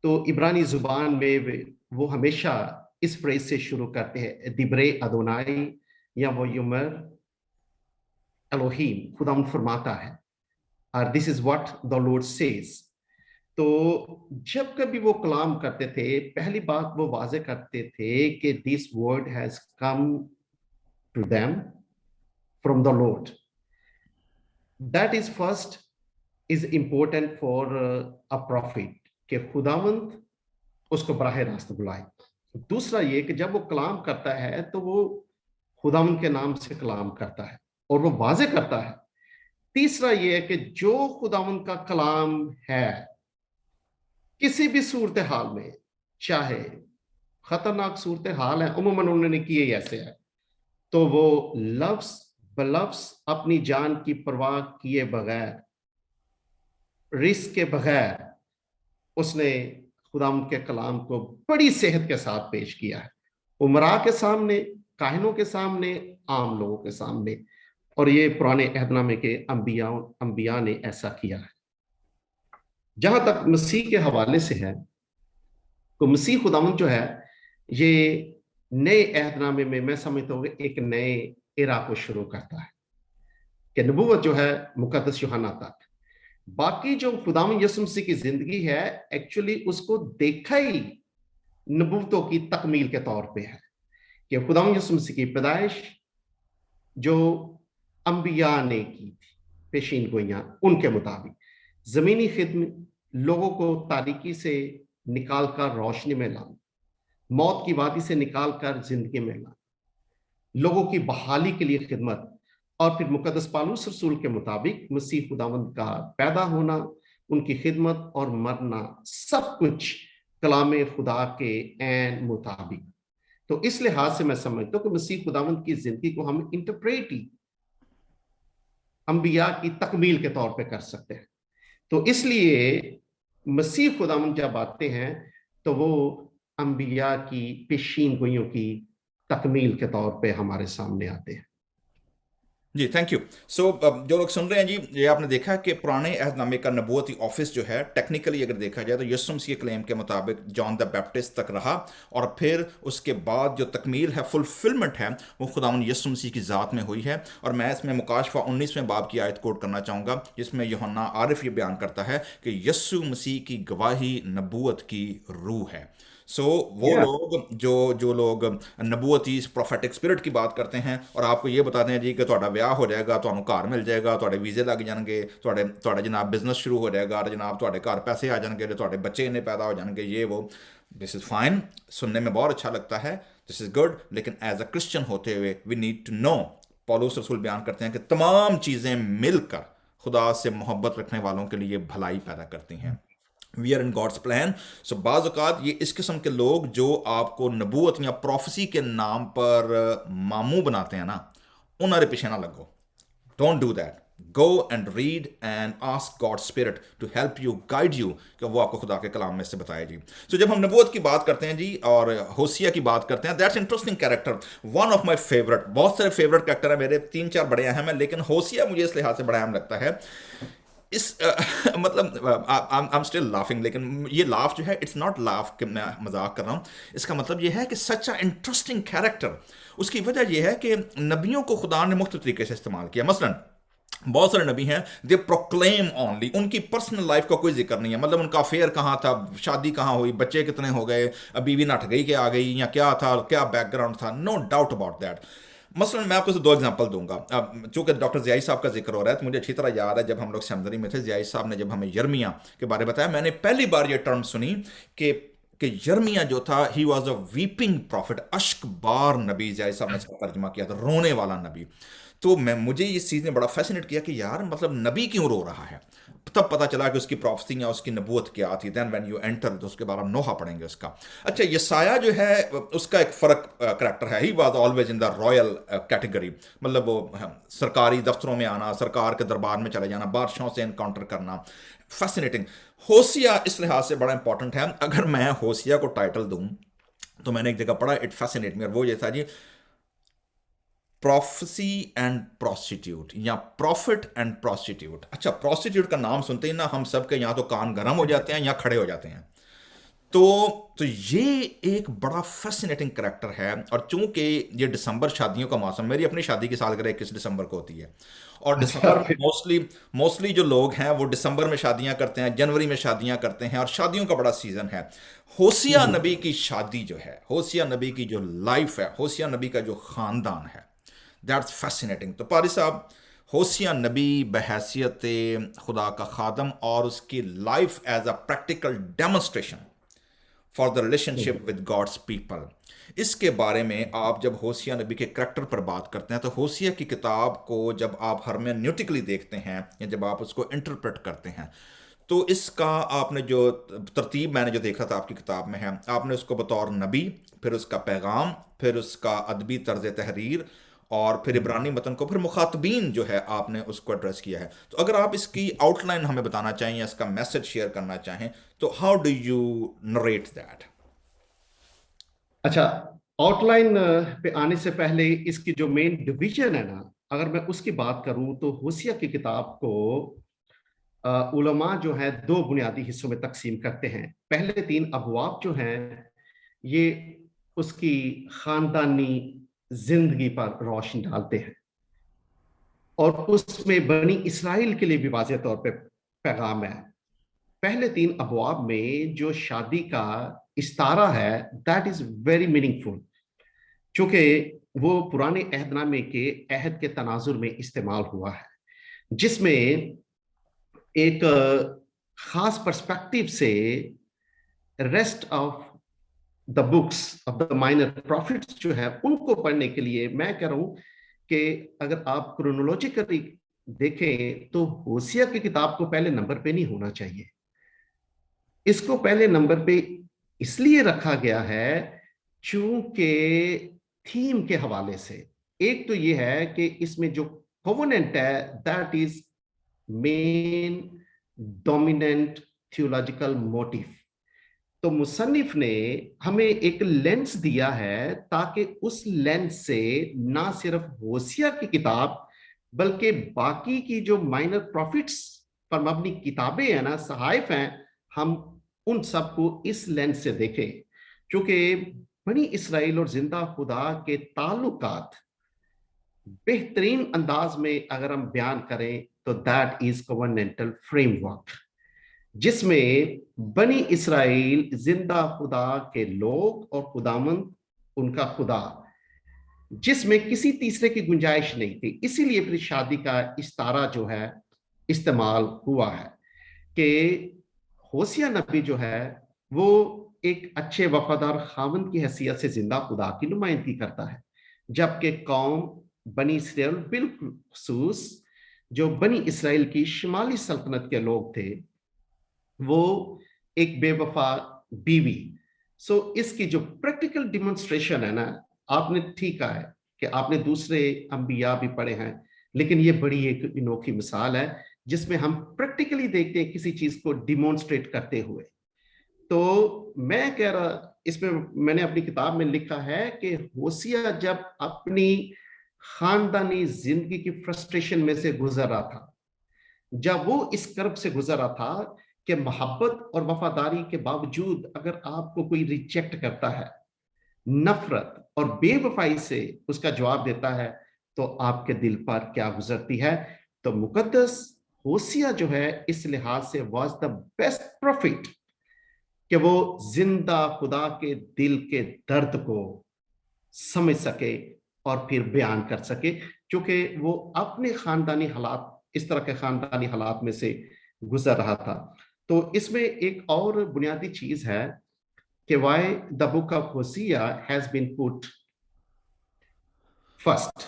तो इब्रानी जुबान में वो हमेशा इस फ्रेज से शुरू करते हैं, दिब्रे अदोनाई, या वो युमर एलोहीम, खुदावंद फरमाता है, और this is what the Lord says. तो जब कभी वो कलाम करते थे, पहली बात वो वाजे करते थे कि this word has come to them from the Lord. That is first is important for a prophet, कि खुदावंद उसको बराह रास्त बुलाए। दूसरा ये कि जब वो कलाम करता है तो वो खुदावंद के नाम से कलाम करता है और वो वाजे करता है। तीसरा ये है कि जो खुदावंद का कलाम है, किसी भी सूरत हाल में, चाहे खतरनाक सूरत हाल है, उम्मन उन्होंने किए ऐसे है, तो वो लफ्ज बलफ्ज अपनी जान की परवाह किए बगैर, रिस्क के बगैर, उसने खुदाम के कलाम को बड़ी सेहत के साथ पेश किया है, उमरा के सामने, काहिनों के सामने, आम लोगों के सामने। और ये पुराने अहदनामे के अंबिया ने ऐसा किया है। जहां तक मसीह के हवाले से है, तो मसीह खुदावंद जो है, ये नए अहदनामे में मैं समझता हूँ एक नए एरा को शुरू करता है, कि नबूवत जो है मुकद्दस यूहन्ना तक, बाकी जो खुदावंद यीशु मसीह की जिंदगी है, एक्चुअली उसको देखा ही नबूवतों की तकमील के तौर पे है, कि खुदावंद यीशु मसीह की पैदाइश जो अंबिया ने की थी, पेशीन गोइयां उनके मुताबिक, जमीनी खिदमत, लोगों को तारीकी से निकाल कर रोशनी में लाना, मौत की वादी से निकाल कर जिंदगी में लाना, लोगों की बहाली के लिए खिदमत, और फिर मुकद्दस पौलुस रसूल के मुताबिक मसीह खुदावंद का पैदा होना, उनकी खिदमत और मरना, सब कुछ कलाम खुदा के ऐन मुताबिक। तो इस लिहाज से मैं समझता हूँ कि मसीह खुदावंद की जिंदगी को हम इंटरप्रेट ही अंबिया की तकमील के तौर पे कर सकते हैं। तो इसलिए मसीह खुदावंद जब आते हैं तो वो अंबिया की पेशीन गोइयों की तकमील के तौर पे हमारे सामने आते हैं।
जी, थैंक यू। सो जो लोग सुन रहे हैं जी, ये आपने देखा कि पुराने अहदनामे का नबूवती ऑफिस जो है, टेक्निकली अगर देखा जाए तो यीशु मसीह के क्लेम के मुताबिक जॉन द बैप्टिस्ट तक रहा, और फिर उसके बाद जो तकमील है, फुलफिलमेंट है, वो खुदावंद यीशु मसीह की ज़ात में हुई है। और मैं इसमें मुकाशफा 19वें बाब की आयत कोट करना चाहूँगा, जिसमें यूहन्ना आरिफ ये बयान करता है कि यीशु मसीह की गवाही नबूवत की रूह है। सो वो
या
लोग जो जो लोग नबूवती प्रोफेटिक स्पिरिट की बात करते हैं और आपको ये बताते हैं जी कि ਤੁਹਾਡਾ ਵਿਆਹ ਹੋ ਜਾਏਗਾ, ਤੁਹਾਨੂੰ ਘਰ ਮਿਲ ਜਾਏਗਾ, ਤੁਹਾਡੇ ਵੀਜ਼ੇ ਲੱਗ ਜਾਣਗੇ, ਤੁਹਾਡਾ ਜਨਾਬ ਬਿਜ਼ਨਸ ਸ਼ੁਰੂ ਹੋ ਜਾਏਗਾ, ਜਨਾਬ ਤੁਹਾਡੇ ਘਰ पैसे आ जाएंगे, ਤੁਹਾਡੇ ਬੱਚੇ ਇੰਨੇ पैदा हो जाएंगे, ये वो, दिस इज़ फाइन, सुनने में बहुत अच्छा लगता है, दिस इज़ गुड, लेकिन एज अ क्रिश्चियन होते हुए वी नीड टू नो, पौलुस रसूल बयान करते हैं कि तमाम चीज़ें मिलकर खुदा से मोहब्बत रखने वालों के लिए भलाई पैदा करती हैं। We are in God's plan. So बाज़ औक़ात ये इस किस्म के लोग जो आपको नबूवत या प्रोफेसी के नाम पर मामू बनाते हैं ना, उन्हारे पीछे ना लगो। Don't do that. Go and read and ask God spirit to help you, guide you, कि वो आपको खुदा के कलाम में से बताए जी। सो जब हम नबूवत की बात करते हैं जी और होसिया की बात करते हैं, that's interesting character, one of my favourite. बहुत सारे फेवरेट कैरेक्टर हैं मेरे, 3-4 बड़े अहम हैं, लेकिन होसिया मुझे इस लिहाज से बड़ा अहम लगता है। इस मतलब आई एम स्टिल लाफिंग, लेकिन ये लाफ जो है, इट्स नॉट लाफ कि मैं मजाक कर रहा हूँ, इसका मतलब ये है कि सच अ इंटरेस्टिंग कैरेक्टर। उसकी वजह यह है कि नबियों को खुदा ने मुख्तलिफ तरीके से इस्तेमाल किया। मसलन बहुत सारे नबी हैं, दे प्रोक्लेम ऑनली, उनकी पर्सनल लाइफ का कोई जिक्र नहीं है, मतलब उनका अफेयर कहाँ था, शादी कहाँ हुई, बच्चे कितने हो गए, बीवी नठ गई कि आ गई, या क्या था, क्या बैकग्राउंड था, नो डाउट अबाउट दैट। मसलन मैं आपको 2 एग्जांपल दूंगा। अब चूंकि डॉक्टर ज़ियाई साहब का जिक्र हो रहा है तो मुझे अच्छी तरह याद है, जब हम लोग सेमिनरी में थे, ज़ियाई साहब ने जब हमें यर्मिया के बारे में बताया, मैंने पहली बार ये टर्म सुनी कि यर्मिया जो था, he was a weeping prophet, अश्कबार नबी, ज़ियाई साहब ने इसका तर्जुमा किया था, रोने वाला नबी। तो मुझे इस चीज़ ने बड़ा फैसिनेट किया कि यार मतलब नबी क्यों रो रहा है। तब पता चला कि उसकी प्रोफेसी या उसकी नबूवत क्या थी। देन व्हेन यू एंटर, तो उसके बारे में नोहा पढ़ेंगे उसका। अच्छा, यसाया जो है उसका एक फ़र्क करैक्टर है, he was always in the royal category, मतलब वो सरकारी दफ्तरों में आना, सरकार के दरबार में चले जाना, बादशाहों से इनकाउंटर करना, फैसिनेटिंग। होसिया इस लिहाज से बड़ा इंपॉर्टेंट है। अगर मैं होसिया को टाइटल दूं तो मैंने एक जगह पढ़ा, इट फैसिनेट मी, और वो ये था जी, प्रोफेसी एंड प्रोस्टिट्यूट, या प्रॉफिट एंड प्रोस्टिट्यूट। अच्छा, प्रोस्टिट्यूट का नाम सुनते ही ना हम सब के यहाँ तो कान गर्म हो जाते हैं या खड़े हो जाते हैं। तो ये एक बड़ा फैसिनेटिंग करैक्टर है। और चूंकि ये दिसंबर शादियों का मौसम, मेरी अपनी शादी की सालगिरह 21 दिसंबर को होती है, और
अच्छा,
दिसंबर में मोस्टली जो लोग हैं वो दिसंबर में शादियां करते हैं, जनवरी में शादियां करते हैं, और शादियों का बड़ा सीजन है। होसिया नबी की शादी जो है, होसिया नबी की जो लाइफ है, होसिया नबी का जो खानदान है, दैट्स फैसिनेटिंग। तो पारी साहब, होसिया नबी बहैसियत खुदा का खादम और उसकी life as a practical demonstration for the relationship with God's people, इसके बारे में आप जब होसिया नबी के करैक्टर पर बात करते हैं, तो होसिया की किताब को जब आप हरमेन्यूटिकली देखते हैं या जब आप उसको इंटरप्रेट करते हैं, तो इसका आपने जो तरतीब मैंने जो देखा था आपकी किताब में है, आपने उसको बतौर नबी, फिर उसका पैगाम, फिर उसका अदबी तर्ज तहरीर, और फिर इब्रानी मतन को, फिर मुखातबीन जो है आपने उसको एड्रेस किया है। तो अगर आप इसकी आउटलाइन हमें बताना चाहें या इसका मैसेज शेयर करना चाहें, तो how do you narrate that?
अच्छा, आउटलाइन पे आने से पहले इसकी जो मेन डिवीजन है ना, अगर मैं उसकी बात करूं तो होसिया की किताब को उलमा जो है 2 बुनियादी हिस्सों में तकसीम करते हैं। पहले 3 अबवाब जो हैं ये उसकी खानदानी जिंदगी पर रोशनी डालते हैं, और उसमें बनी इसराइल के लिए भी वाज़ेह तौर पे पैगाम है। पहले 3 अबवाब में जो शादी का इस्तारा है, दैट इज वेरी मीनिंगफुल, चूंकि वो पुराने अहदनामे के अहद के तनाजुर में इस्तेमाल हुआ है, जिसमें एक खास पर्सपेक्टिव से rest of the books of the minor prophets जो है उनको पढ़ने के लिए मैं कह रहा हूं कि अगर आप क्रोनोलॉजिकली देखें तो होसिया की किताब को पहले नंबर पे नहीं होना चाहिए। इसको पहले नंबर पे इसलिए रखा गया है चूंकि थीम के हवाले से। एक तो ये है कि इसमें जो कोवेनेंट है that is main dominant theological motive. तो मुसन्निफ ने हमें एक लेंस दिया है ताकि उस लेंस से ना सिर्फ होसिया की किताब बल्कि बाकी की जो माइनर प्रॉफिट्स पर मबनी किताबें हैं ना, सहाइफ हैं, हम उन सबको इस लेंस से देखें। क्योंकि बनी इसराइल और जिंदा खुदा के ताल्लुकात बेहतरीन अंदाज में अगर हम बयान करें तो दैट इज कवर्नेंटल फ्रेमवर्क, जिसमें बनी इसराइल जिंदा खुदा के लोग और खुदामंद उनका खुदा, जिसमें किसी तीसरे की गुंजाइश नहीं थी। इसीलिए फिर शादी का इस्तारा जो है इस्तेमाल हुआ है कि होसिया नबी जो है वो एक अच्छे वफादार खावंद की हैसियत से जिंदा खुदा की नुमाइंदगी करता है, जबकि कौम बनी इसराइल बिलखुसूस जो बनी इसराइल की शिमाली सल्तनत के लोग थे वो एक बेवफा बीवी। सो इसकी जो प्रैक्टिकल डिमॉन्स्ट्रेशन है ना, आपने ठीक कहा है कि आपने दूसरे अंबिया भी पढ़े हैं, लेकिन ये बड़ी एक अनोखी मिसाल है जिसमें हम प्रैक्टिकली देखते हैं किसी चीज को डिमॉन्स्ट्रेट करते हुए। तो मैं कह रहा, इसमें मैंने अपनी किताब में लिखा है कि होसिया जब अपनी खानदानी जिंदगी की फ्रस्ट्रेशन में से गुजर रहा था, जब वो इस कर्ब से गुजर रहा था कि मोहब्बत और वफादारी के बावजूद अगर आपको कोई रिजेक्ट करता है, नफरत और बेवफाई से उसका जवाब देता है, तो आपके दिल पर क्या गुजरती है। तो मुकद्दस होसिया जो है इस लिहाज से वाज द बेस्ट प्रॉफिट कि वो जिंदा खुदा के दिल के दर्द को समझ सके और फिर बयान कर सके, क्योंकि वो अपने खानदानी हालात, इस तरह के खानदानी हालात में से गुजर रहा था। तो इसमें एक और बुनियादी चीज है कि why the book of Hosea has been put first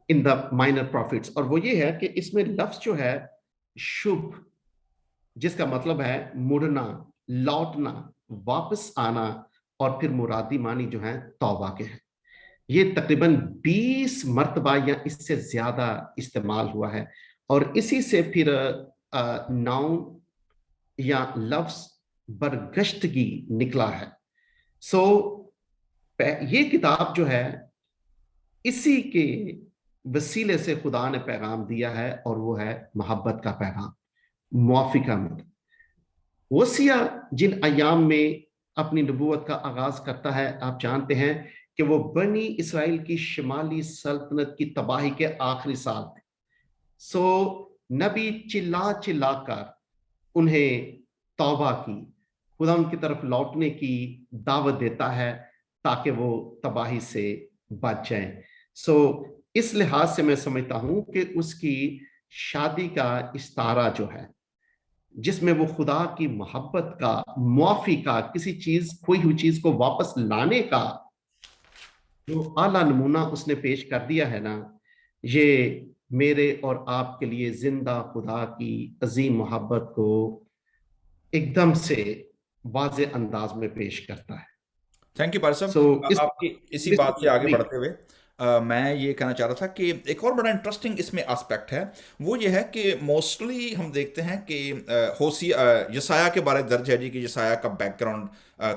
in the minor prophets, और वो ये है कि इसमें लफ्ज जो है शुभ, जिसका मतलब है मुड़ना, लौटना, वापस आना, और फिर मुरादी मानी जो है तौबा के हैं। ये तकरीबन 20 मर्तबा या इससे ज्यादा इस्तेमाल हुआ है, और इसी से फिर नाउन या लफ्ज बरगश्तगी निकला है। सो ये किताब जो है इसी के वसीले से खुदा ने पैगाम दिया है, और वो है मोहब्बत का पैगाम, मुआफी का मद। होसिया जिन अयाम में अपनी नबूवत का आगाज करता है, आप जानते हैं कि वो बनी इसराइल की शिमाली सल्तनत की तबाही के आखिरी साल थे। सो नबी चिल्ला चिल्ला कर उन्हें तौबा की, खुदा उनकी तरफ लौटने की दावत देता है ताकि वो तबाही से बच जाएं। सो इस लिहाज से मैं समझता हूं कि उसकी शादी का इस्तारा जो है, जिसमें वो खुदा की मोहब्बत का, मुआफी का, किसी चीज, खोई हुई चीज को वापस लाने का जो आला नमूना उसने पेश कर दिया है ना, ये मेरे और आपके लिए जिंदा खुदा की अजीम मोहब्बत को एकदम से वाज़े अंदाज में पेश करता है।
थैंक यू पारिक साहब।
सो इस
आपकी इसी बात से आगे बढ़ते हुए मैं ये कहना चाह रहा था कि एक और बड़ा इंटरेस्टिंग इसमें एस्पेक्ट है, वो ये है कि मोस्टली हम देखते हैं कि होसिया यसाया के बारे दर्ज है जी कि यसाया का बैकग्राउंड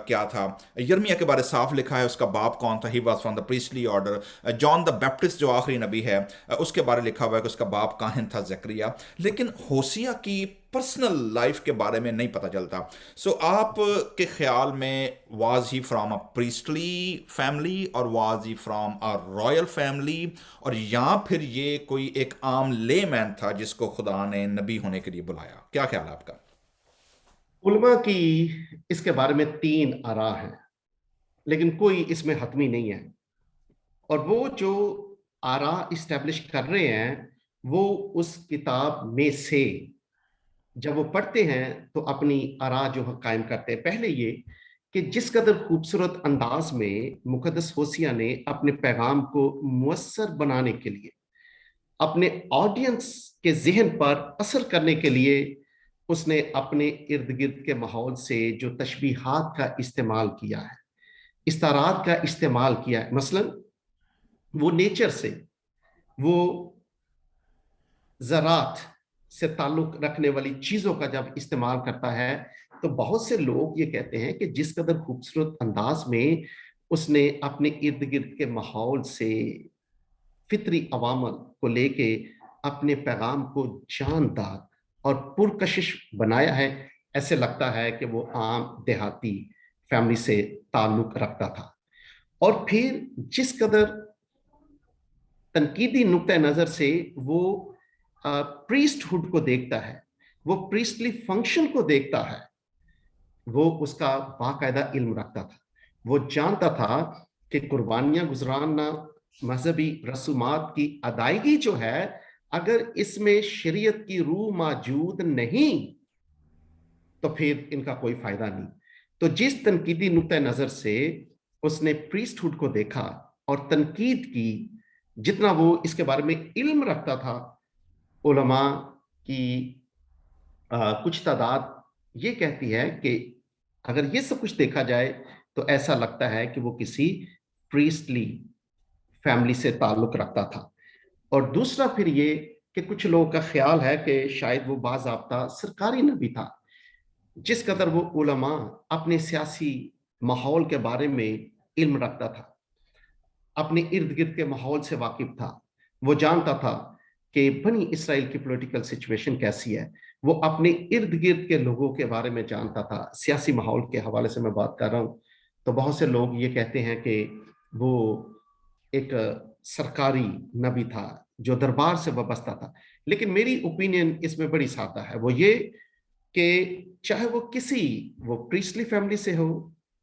क्या था। यर्मिया के बारे साफ लिखा है उसका बाप कौन था, he was from the priestly order. John the Baptist जो आखिरी नबी है उसके बारे लिखा हुआ है कि उसका बाप काहिन था, जकरिया। लेकिन होसिया की पर्सनल लाइफ के बारे में नहीं पता चलता। सो आप के ख्याल में was he from a priestly family और was he from a royal family, और या फिर ये कोई एक आम लेमैन था जिसको खुदा ने नबी होने के लिए बुलाया? क्या ख्याल है आपका?
उलमा की इसके बारे में 3 आरा हैं, लेकिन कोई इसमें हतमी नहीं है। और वो जो आरा इस्टेब्लिश कर रहे हैं वो उस किताब में से जब वो पढ़ते हैं तो अपनी आरा जो कायम करते हैं। पहले ये کہ جس قدر خوبصورت انداز میں مقدس ہوسیہ نے اپنے پیغام کو مؤثر بنانے کے لیے، اپنے آڈینس کے ذہن پر اثر کرنے کے لیے، اس نے اپنے ارد گرد کے ماحول سے جو تشبیہات کا استعمال کیا ہے، استعارات کا استعمال کیا ہے، مثلا وہ نیچر سے، وہ زراعت سے تعلق رکھنے والی چیزوں کا جب استعمال کرتا ہے تو بہت سے لوگ یہ کہتے ہیں کہ جس قدر خوبصورت انداز میں اس نے اپنے ارد گرد کے ماحول سے فطری عوامل کو لے کے اپنے پیغام کو جاندار اور پرکشش بنایا ہے، ایسے لگتا ہے کہ وہ عام دیہاتی فیملی سے تعلق رکھتا تھا۔ اور پھر جس قدر تنقیدی نقطہ نظر سے وہ پریسٹ ہوڈ کو دیکھتا ہے، وہ پریسٹلی فنکشن کو دیکھتا ہے، وہ اس کا باقاعدہ علم رکھتا تھا۔ وہ جانتا تھا کہ قربانیاں گزرانا، مذہبی رسومات کی ادائیگی جو ہے، اگر اس میں شریعت کی روح موجود نہیں تو پھر ان کا کوئی فائدہ نہیں۔ تو جس تنقیدی نقطہ نظر سے اس نے پریسٹ ہوڈ کو دیکھا اور تنقید کی، جتنا وہ اس کے بارے میں علم رکھتا تھا، علماء کی کچھ تعداد یہ کہتی ہے کہ اگر یہ سب کچھ دیکھا جائے تو ایسا لگتا ہے کہ وہ کسی پریسٹلی فیملی سے تعلق رکھتا تھا۔ اور دوسرا پھر یہ کہ کچھ لوگوں کا خیال ہے کہ شاید وہ باضابطہ سرکاری نبی تھا، جس قدر وہ علماء اپنے سیاسی ماحول کے بارے میں علم رکھتا تھا، اپنے ارد گرد کے ماحول سے واقف تھا، وہ جانتا تھا کہ بنی اسرائیل کی پولیٹیکل سچویشن کیسی ہے، وہ اپنے ارد گرد کے لوگوں کے بارے میں جانتا تھا۔ سیاسی ماحول کے حوالے سے میں بات کر رہا ہوں تو بہت سے لوگ یہ کہتے ہیں کہ وہ ایک سرکاری نبی تھا جو دربار سے وابستہ تھا، لیکن میری اوپینین اس میں بڑی سادہ ہے، وہ یہ کہ چاہے وہ وہ پریسٹلی فیملی سے ہو،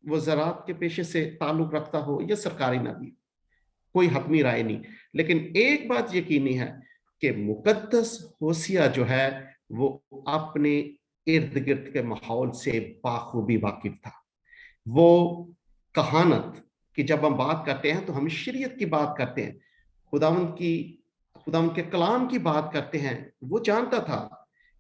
وہ زراعت کے پیشے سے تعلق رکھتا ہو یا سرکاری نبی، کوئی حتمی رائے نہیں، لیکن ایک بات یقینی ہے کہ مقدس ہوسیہ جو ہے وہ اپنے ارد گرد کے ماحول سے بخوبی واقف تھا۔ وہ کہانت کہ جب ہم بات کرتے ہیں تو ہم شریعت کی بات کرتے ہیں، خداوند کے کلام کی بات کرتے ہیں، وہ جانتا تھا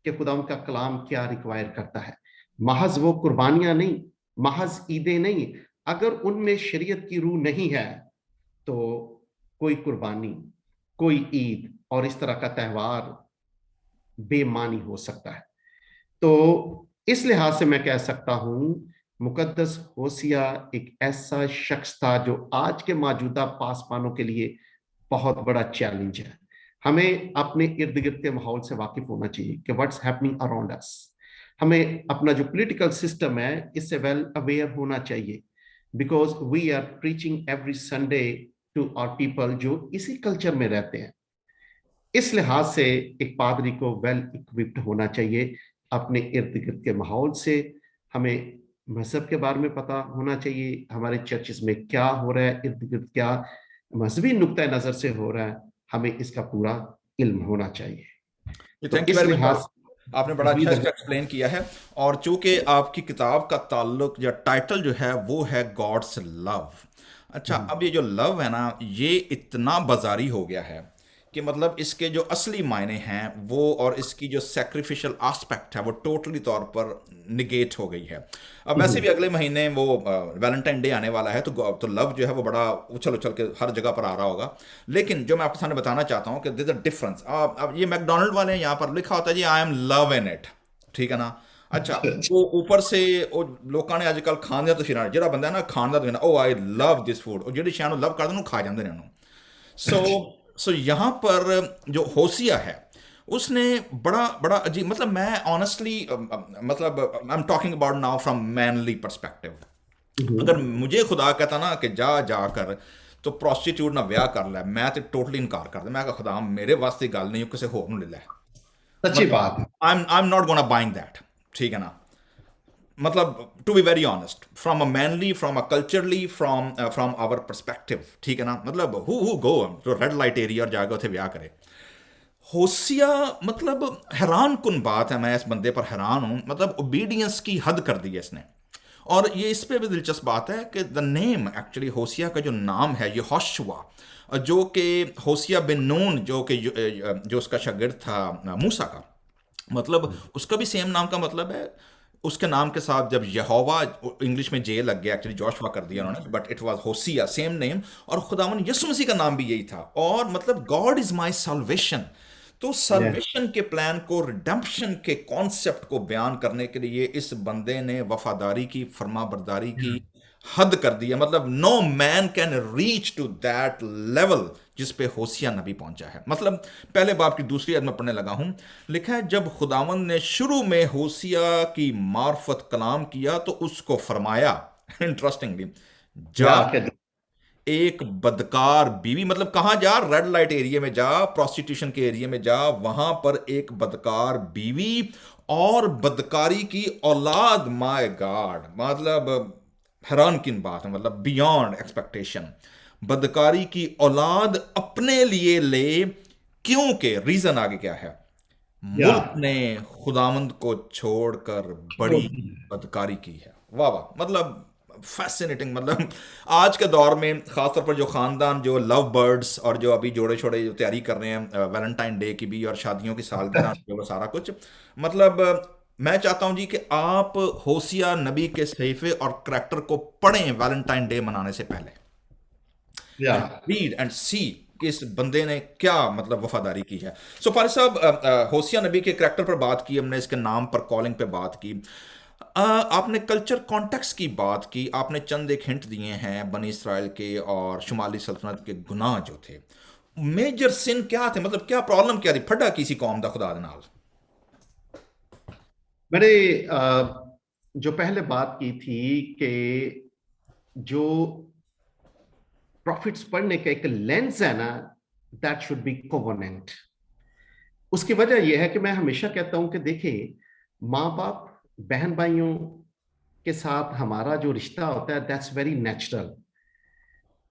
کہ خداوند کا کلام کیا ریکوائر کرتا ہے۔ محض وہ قربانیاں نہیں، محض عیدیں نہیں، اگر ان میں شریعت کی روح نہیں ہے تو کوئی قربانی، کوئی عید اور اس طرح کا تہوار بے معنی ہو سکتا ہے۔ تو اس لحاظ سے میں کہہ سکتا ہوں مقدس ہوسیہ ایک ایسا شخص تھا جو آج کے موجودہ پاسبانوں کے لیے بہت بڑا چیلنج ہے۔ ہمیں اپنے ارد گرد کے ماحول سے واقف ہونا چاہیے کہ واٹس ہیپننگ اراؤنڈ اس۔ ہمیں اپنا جو پولیٹیکل سسٹم ہے اس سے ویل اویئر ہونا چاہیے، because we are preaching every Sunday to our people جو اسی کلچر میں رہتے ہیں۔ اس لحاظ سے ایک پادری کو ویل اکوپڈ ہونا چاہیے اپنے ارد گرد کے ماحول سے۔ ہمیں مذہب کے بارے میں پتہ ہونا چاہیے، ہمارے چرچز میں کیا ہو رہا ہے، ارد گرد کیا مذہبی نقطہ نظر سے ہو رہا ہے، ہمیں اس کا پورا علم ہونا چاہیے۔ تو
تھینک یو
اس
ویری
لحاظ
مچ، آپ نے بڑا اچھا اس کا ایکسپلین کیا ہے۔ اور چونکہ آپ کی کتاب کا تعلق یا ٹائٹل جو ہے وہ ہے گاڈس لو، اچھا اب یہ جو لو ہے نا یہ اتنا بازاری ہو گیا ہے کہ مطلب اس کے جو اصلی معنی ہیں وہ اور اس کی جو سیکریفیشل آسپیکٹ ہے وہ ٹوٹلی طور پر نگیٹ ہو گئی ہے۔ اب ویسے بھی اگلے مہینے وہ ویلنٹائن ڈے آنے والا ہے تو لو جو ہے وہ بڑا اچھل اچھل کے ہر جگہ پر آ رہا ہوگا، لیکن جو میں آپ کے سامنے بتانا چاہتا ہوں کہ دیر از اے ڈفرنس۔ اب یہ میک ڈونلڈ والے ہیں، یہاں پر لکھا ہوتا ہے جی I am love in it, ٹھیک ہے نا؟ اچھا وہ اوپر سے لوگوں نے اج کل کھانے تو پھر جہاں بندہ ہے نا کھانا تو او آئی لو دس فوڈ، اور جہی شے نو لو کرتے ہیں کھا جاتے ہیں۔ سو یہاں پر جو ہوسیہ ہے اس نے بڑا عجیب، مطلب میں آنیسٹلی مطلب I am talking about now from mainly perspective, اگر مجھے خدا کہتا نا کہ جا کر تو پروسٹیٹیوٹ نہ بیاہ کر لے، میں تو ٹوٹلی انکار کر دیں، میں کہ خدا میرے واسطے گل نہیں، کسی ہور نوں لے لے،
سچی بات ہے۔
I am not gonna buying that, ٹھیک ہے نا؟ مطلب to be very honest from a mainly, from a culturally, from our perspective, ٹھیک ہے نا؟ مطلب ہو گو جو ریڈ لائٹ ایریا اور جا کے اتنے بیاہ کرے۔ ہوسیہ مطلب حیران کن بات ہے، میں اس بندے پر حیران ہوں، مطلب اوبیڈینس کی حد کر دی ہے اس نے۔ اور یہ اس پہ بھی دلچسپ بات ہے کہ دا نیم ایکچولی ہوسیا کا جو نام ہے یہ ہوشوا، جو کہ ہوسیا بن نون جو اس کا شاگرد تھا موسیٰ کا، مطلب اس کا بھی سیم نام کا مطلب ہے اس کے نام کے ساتھ جب یہوہ انگلش میں جے لگ گیا، ایکچولی جوشوا کر دیا انہوں نے، but it was Hosea same name. اور خداوند یسوع مسیح کا نام بھی یہی تھا، اور مطلب گاڈ از مائی سالویشن. تو
Yes.
سلویشن کے پلان کو، ریڈمپشن کے کانسیپٹ کو بیان کرنے کے لیے اس بندے نے وفاداری کی، فرما برداری کی حد کر دی ہے. مطلب no man can reach to that level جس پہ ہوسیا نبی پہنچا ہے. مطلب پہلے باب کی دوسری عدد میں پڑھنے لگا ہوں، لکھا ہے جب خداوند نے شروع میں ہوسیا کی معرفت کلام کیا تو اس کو فرمایا انٹرسٹنگلی، جا
Yeah, کہ
ایک بدکار بیوی، مطلب کہاں جا، ریڈ لائٹ ایریا میں جا، پروسٹیٹیوشن کے ایریا میں جا، وہاں پر ایک بدکار بیوی اور بدکاری کی اولاد. مائی گاڈ، مطلب حیران کن بات ہے، مطلب بیانڈ ایکسپیکٹیشن. بدکاری کی اولاد اپنے لیے لے، کیونکہ ریزن آگے کیا ہے، ملک
yeah.
نے خداوند کو چھوڑ کر بڑی بدکاری کی ہے. واہ واہ، مطلب فیسینیٹنگ. مطلب آج کے دور میں خاص طور پر جو خاندان، جو لو برڈز، اور جو ابھی جوڑے چھوڑے جو تیاری کر رہے ہیں ویلنٹائن ڈے کی بھی اور شادیوں کی سالگرہ جو وہ سارا کچھ، مطلب میں چاہتا ہوں جی کہ آپ ہوسیا نبی کے صحیفے اور کریکٹر کو پڑھیں ویلنٹائن ڈے منانے سے پہلے، اینڈ
Yeah.
ریڈ اینڈ سی کہ اس بندے نے کیا مطلب وفاداری کی ہے. سو فارغ صاحب، ہوسیا نبی کے کریکٹر پر بات کی ہم نے، اس کے نام پر، کالنگ پہ بات کی، آپ نے کلچر کانٹیکس کی بات کی، آپ نے چند ایک ہنٹ دیے ہیں بنی اسرائیل کے اور شمالی سلطنت کے گناہ جو تھے. میجر سن کیا تھے، مطلب کیا پرابلم کیا تھی پھڈا کسی قوم دا خدا دے نال؟
میں نے جو پہلے بات کی تھی کہ جو پروفٹس پڑھنے کا ایک لینس ہے نا، دیٹ شوڈ بی کووننٹ. اس کی وجہ یہ ہے کہ میں ہمیشہ کہتا ہوں کہ دیکھیں، ماں باپ بہن بھائیوں کے ساتھ ہمارا جو رشتہ ہوتا ہے دیٹس ویری نیچرل.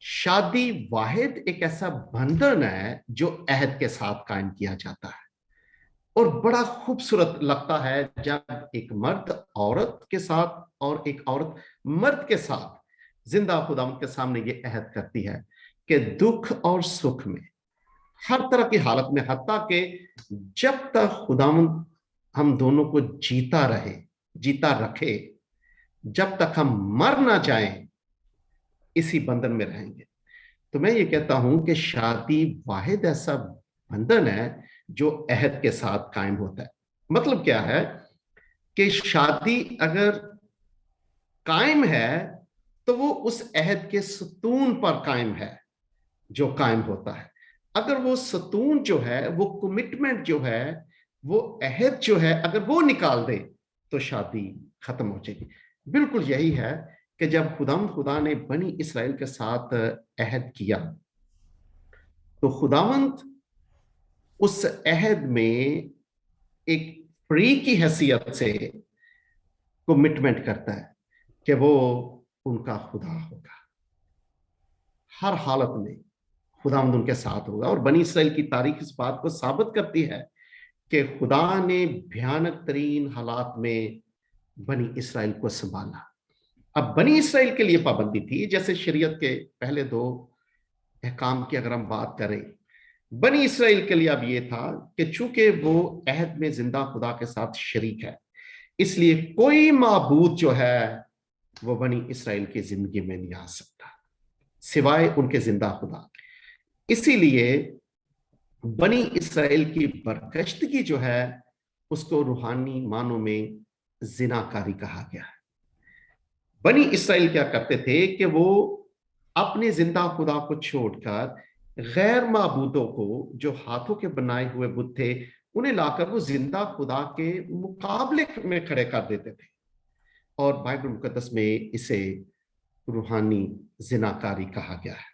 شادی واحد ایک ایسا بندھن ہے جو عہد کے ساتھ قائم کیا جاتا ہے، اور بڑا خوبصورت لگتا ہے جب ایک مرد عورت کے ساتھ اور ایک عورت مرد کے ساتھ زندہ خداوند کے سامنے یہ عہد کرتی ہے کہ دکھ اور سکھ میں، ہر طرح کی حالت میں، حتیٰ کہ جب تک خداوند ہم دونوں کو جیتا رکھے، جب تک ہم مر نہ جائیں، اسی بندھن میں رہیں گے. تو میں یہ کہتا ہوں کہ شادی واحد ایسا بندھن ہے جو عہد کے ساتھ قائم ہوتا ہے. مطلب کیا ہے کہ شادی اگر قائم ہے تو وہ اس عہد کے ستون پر قائم ہے جو قائم ہوتا ہے. اگر وہ ستون جو ہے، وہ کمٹمنٹ جو ہے، وہ عہد جو ہے، اگر وہ نکال دے تو شادی ختم ہو جائے گی. بالکل یہی ہے کہ جب خدا نے بنی اسرائیل کے ساتھ عہد کیا تو خداوند اس عہد میں ایک فری کی حیثیت سے کمٹمنٹ کرتا ہے کہ وہ ان کا خدا ہوگا. ہر حالت میں خداوند ان کے ساتھ ہوگا. اور بنی اسرائیل کی تاریخ اس بات کو ثابت کرتی ہے کہ خدا نے بھیانک ترین حالات میں بنی اسرائیل کو سنبھالا. اب بنی اسرائیل کے لیے پابندی تھی، جیسے شریعت کے پہلے 2 احکام کی اگر ہم بات کریں، بنی اسرائیل کے لیے اب یہ تھا کہ چونکہ وہ عہد میں زندہ خدا کے ساتھ شریک ہے، اس لیے کوئی معبود جو ہے وہ بنی اسرائیل کی زندگی میں نہیں آ سکتا سوائے ان کے زندہ خدا. اسی لیے بنی اسرائیل کی برگشتگی جو ہے اس کو روحانی معنوں میں زناکاری کہا گیا ہے. بنی اسرائیل کیا کرتے تھے کہ وہ اپنے زندہ خدا کو چھوڑ کر غیر معبودوں کو، جو ہاتھوں کے بنائے ہوئے بت تھے، انہیں لا کر وہ زندہ خدا کے مقابلے میں کھڑے کر دیتے تھے. اور بائبل مقدس میں اسے روحانی زناکاری کہا گیا ہے.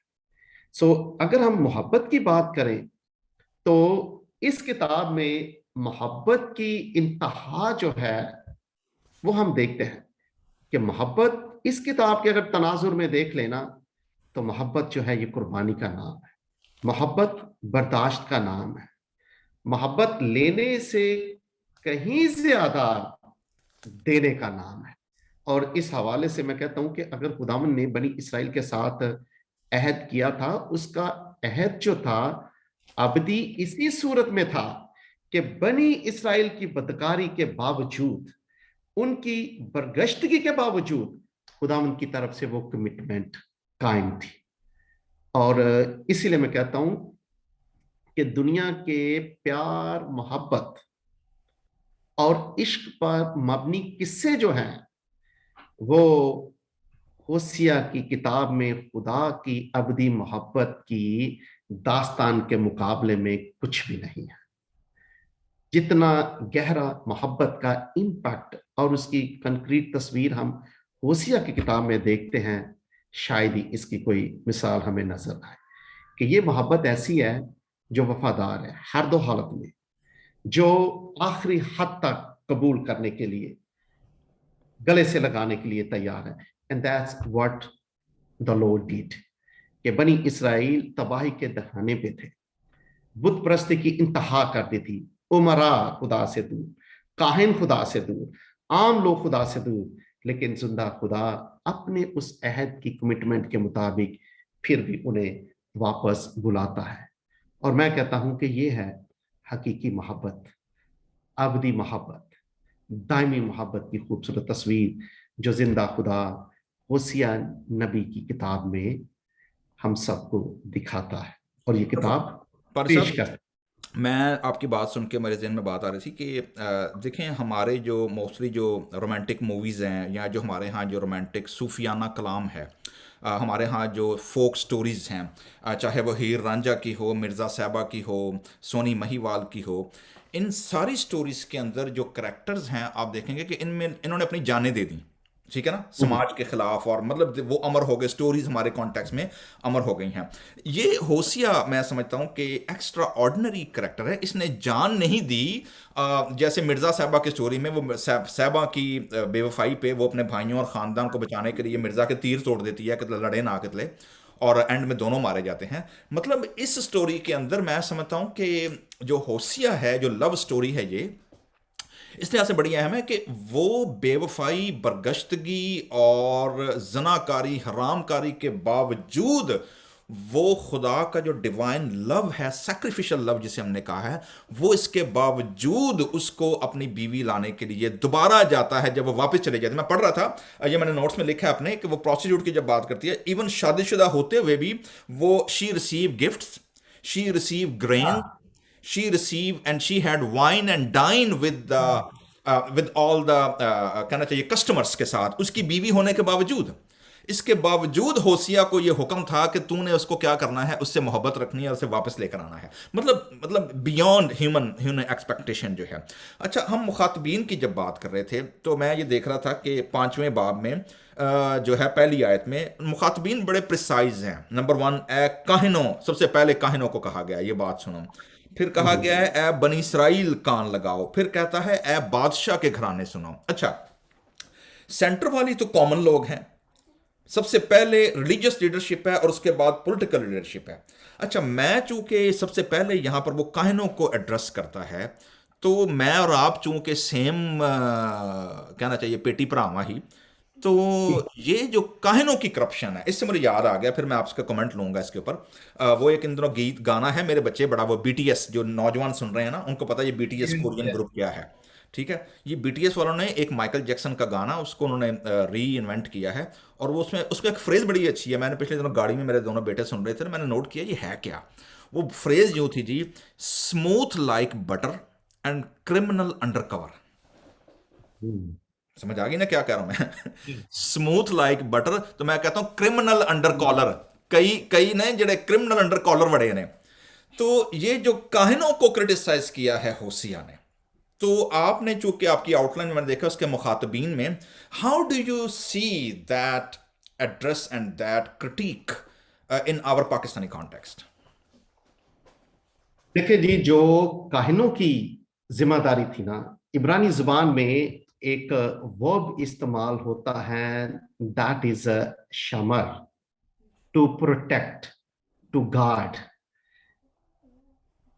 اگر ہم محبت کی بات کریں تو اس کتاب میں محبت کی انتہا جو ہے وہ ہم دیکھتے ہیں کہ محبت اس کتاب کے اگر تناظر میں دیکھ لینا تو محبت جو ہے یہ قربانی کا نام ہے، محبت برداشت کا نام ہے، محبت لینے سے کہیں زیادہ دینے کا نام ہے. اور اس حوالے سے میں کہتا ہوں کہ اگر خداوند نے بنی اسرائیل کے ساتھ عہد کیا تھا، اس کا عہد جو تھا ابدی اسی صورت میں تھا کہ بنی اسرائیل کی بدکاری کے باوجود، ان کی برگشتگی کے باوجود خداوند کی طرف سے وہ کمٹمنٹ قائم تھی. اور اسی لیے میں کہتا ہوں کہ دنیا کے پیار، محبت اور عشق پر مبنی قصے جو ہیں وہ ہوسیہ کی کتاب میں خدا کی ابدی محبت کی داستان کے مقابلے میں کچھ بھی نہیں ہے. جتنا گہرا محبت کا امپیکٹ اور اس کی کنکریٹ تصویر ہم ہوسیہ کی کتاب میں دیکھتے ہیں، شاید ہی اس کی کوئی مثال ہمیں نظر آئے کہ یہ محبت ایسی ہے جو وفادار ہے ہر دو حالت میں، جو آخری حد تک قبول کرنے کے لیے، گلے سے لگانے کے لیے تیار ہے. And that's what the Lord did. کہ بنی اسرائیل تباہی کے دہانے پہ تھے، بت پرستی کی انتہا کر دی تھی، عمرا خدا سے دور، کاہن خدا سے دور، عام لوگ خدا سے دور، لیکن زندہ خدا اپنے اس عہد کی کمٹمنٹ کے مطابق پھر بھی انہیں واپس بلاتا ہے. اور میں کہتا ہوں کہ یہ ہے حقیقی محبت، ابدی محبت، دائمی محبت کی خوبصورت تصویر جو زندہ خدا ہوسیہ نبی کی کتاب میں ہم سب کو دکھاتا ہے اور یہ کتاب
پر
پیش
صاحب،
کرتا ہے.
میں آپ کی بات سن کے میرے ذہن میں بات آ رہی تھی کہ دیکھیں ہمارے جو موسٹلی جو رومانٹک موویز ہیں، یا جو ہمارے ہاں جو رومانٹک صوفیانہ کلام ہے، ہمارے ہاں جو فوک سٹوریز ہیں، چاہے وہ ہیر رانجھا کی ہو، مرزا صاحبہ کی ہو، سونی مہیوال کی ہو، ان ساری سٹوریز کے اندر جو کریکٹرز ہیں آپ دیکھیں گے کہ ان میں انہوں نے اپنی جانیں دے دیں، ٹھیک ہے نا، سماج کے خلاف، اور مطلب وہ امر ہو گئے، سٹوریز ہمارے کانٹیکس میں امر ہو گئی ہیں. یہ ہوسیہ میں سمجھتا ہوں کہ ایکسٹرا آرڈنری کریکٹر ہے. اس نے جان نہیں دی، جیسے مرزا صاحبہ کی سٹوری میں وہ صاحبہ کی بے وفائی پہ وہ اپنے بھائیوں اور خاندان کو بچانے کے لیے مرزا کے تیر توڑ دیتی ہے کہ لڑے نہ قتلے، اور اینڈ میں دونوں مارے جاتے ہیں. مطلب اس سٹوری کے اندر میں سمجھتا ہوں کہ جو ہوسیہ ہے، جو لو سٹوری ہے، یہ اس لحاظ سے بڑی اہم ہے کہ وہ بے وفائی، برگشتگی اور زناکاری، حرام کاری کے باوجود وہ خدا کا جو ڈیوائن لو ہے، سیکریفیشل لو جسے ہم نے کہا ہے، وہ اس کے باوجود اس کو اپنی بیوی لانے کے لیے دوبارہ جاتا ہے جب وہ واپس چلے جاتے ہیں. میں پڑھ رہا تھا، یہ میں نے نوٹس میں لکھا ہے اپنے، کہ وہ پروسٹیٹیوٹ کی جب بات کرتی ہے، ایون شادی شدہ ہوتے ہوئے بھی وہ she receive gifts, she receive green, she received and she had wine and dine with all the کہنا چاہیے کسٹمرس کے ساتھ، اس کی بیوی ہونے کے باوجود. اس کے باوجود ہوسیہ کو یہ حکم تھا کہ تو نے اس کو کیا کرنا ہے، اس سے محبت رکھنی ہے اور اسے واپس لے کر آنا ہے. مطلب بیونڈ ہیومن ایکسپیکٹیشن جو ہے. اچھا، ہم مخاطبین کی جب بات کر رہے تھے تو میں یہ دیکھ رہا تھا کہ 5ویں باب میں جو ہے پہلی آیت میں مخاطبین بڑے پریسائز ہیں. نمبر 1، اے کاہنوں، سب سے پہلے کاہنوں کو کہا گیا، یہ بات سنو. پھر کہا گیا ہے اے بنی اسرائیل کان لگاؤ. پھر کہتا ہے اے بادشاہ کے گھرانے سنو. اچھا، سینٹر والی تو کامن لوگ ہیں، سب سے پہلے ریلیجس لیڈرشپ ہے اور اس کے بعد پولیٹیکل لیڈرشپ ہے. اچھا، میں چونکہ سب سے پہلے یہاں پر وہ کاہنوں کو ایڈریس کرتا ہے، تو میں اور آپ چونکہ سیم کہنا چاہیے پیٹی پراواں ہی، تو یہ جو کاہنوں کی کرپشن ہے، اس سے مجھے یاد آ گیا، پھر میں آپ کا کمنٹ لوں گا اس کے اوپر. وہ ایک ان دنوں گانا ہے، میرے بچے بڑا، وہ بی ٹی ایس، جو نوجوان سن رہے ہیں نا، ان کو پتا یہ B T S Korean group کیا ہے. ٹھیک ہے، یہ بی ٹی ایس والوں نے ایک مائیکل جیکسن کا گانا، اس کو انہوں نے ری انوینٹ کیا ہے، اور وہ اس میں ایک فریز بڑی اچھی ہے. میں نے پچھلے دنوں گاڑی میں میرے دونوں بیٹے سن رہے تھے، میں نے نوٹ کیا یہ ہے کیا. وہ فریز یوں تھی جی، smooth like butter and criminal under cover. سمجھ آ گئی نا کیا کہہ رہا ہوں میں؟ اسموتھ لائک بٹر، تو میں کہتا ہوں کرمنل انڈر کالر. کئی نے جڑے کرمنل انڈر کالر بڑے نے. تو یہ جو کاہنوں کو کرٹیسائز کیا ہے ہوسیہ نے، تو آپ نے چونکہ آپ کی آؤٹ لائن میں نے دیکھا اس کے مخاطبین میں، how do you see that address and that critique in our Pakistani context?
دیکھیں جی، جو کاہنوں کی ذمہ داری تھی نا، عبرانی زبان میں ایک ورب استعمال ہوتا ہے، دیٹ از شمر، ٹو پروٹیکٹ، ٹو گارڈ.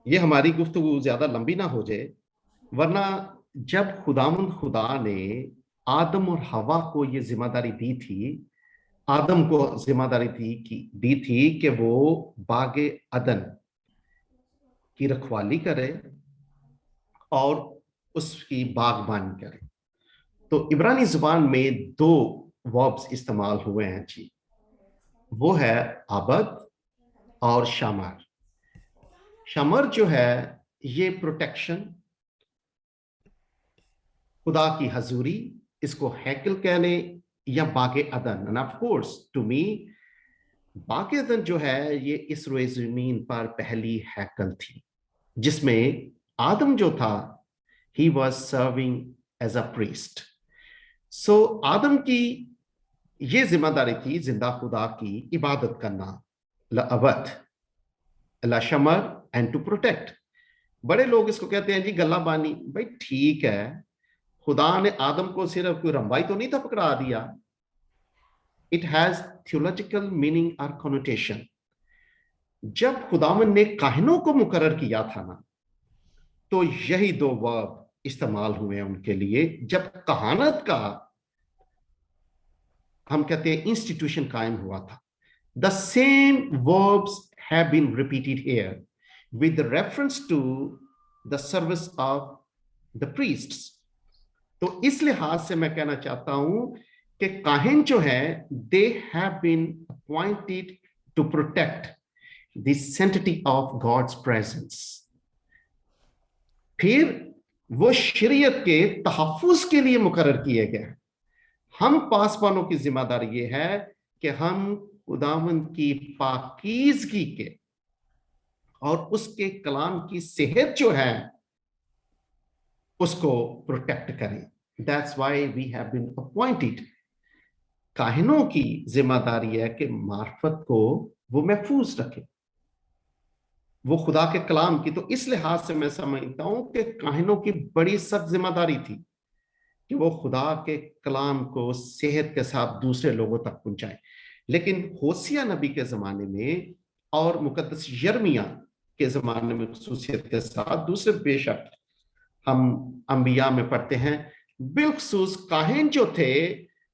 یہ ہماری گفتگو زیادہ لمبی نہ ہو جائے، ورنہ جب خدا نے आदम और हवा को ये जिम्मेदारी दी थी, आदम को जिम्मेदारी दी थी कि वो बागे अदन की रखवाली करे और उसकी बागबानी करे। तो इब्रानी जुबान में दो वर्ब्स इस्तेमाल हुए हैं जी, वो है आबद और शामर। शामर जो है ये प्रोटेक्शन, खुदा की हजूरी, इसको हैकल कहने या बागे अदन। And of course to me बागे अदन जो है ये इस रोए जमीन पर पहली हैकल थी, जिसमें आदम जो था he was serving as a priest. So आदम की ये जिम्मेदारी थी जिंदा खुदा की इबादत करना, लअबद लशमर एंड टू प्रोटेक्ट। बड़े लोग इसको कहते हैं जी गल्ला बानी। भाई ठीक है, खुदा ने आदम को सिर्फ कोई रंबाई तो नहीं था पकड़ा दिया। इट हैज थियोलॉजिकल मीनिंग और कनोटेशन। जब खुदावन ने काहिनों को मुकर्रर किया था ना, तो यही दो वर्ब इस्तेमाल हुए हैं उनके लिए। जब कहानत का हम कहते हैं इंस्टीट्यूशन कायम हुआ था, the same verbs have been repeated here with reference to the service of the priests. तो इस लिहाज से मैं कहना चाहता हूं कि काहिन जो है they have been appointed to protect the sanctity of God's presence. फिर वो शरीयत के तहफ्फुज के लिए मुकर्रर किए गए। हम पासवानों की जिम्मेदारी ये है कि हम खुदावंद की पाकीज़गी के और उसके कलाम की सेहत जो है उसको प्रोटेक्ट करें। That's why we have been appointed. काहिनों की जिम्मेदारी है कि मार्फत को वो महफूज रखे, वो खुदा के कलाम की। तो इस लिहाज से मैं समझता हूं कि काहिनों की बड़ी सख्त जिम्मेदारी थी कि वो खुदा के कलाम को सेहत के साथ दूसरे लोगों तक पहुंचाए। लेकिन होसिया नबी के जमाने में और मुकद्दस यर्मिया के जमाने में खुसूसियत के साथ, दूसरे बेशक हम अंबिया में पढ़ते हैं, बिलखसूस काहिन जो थे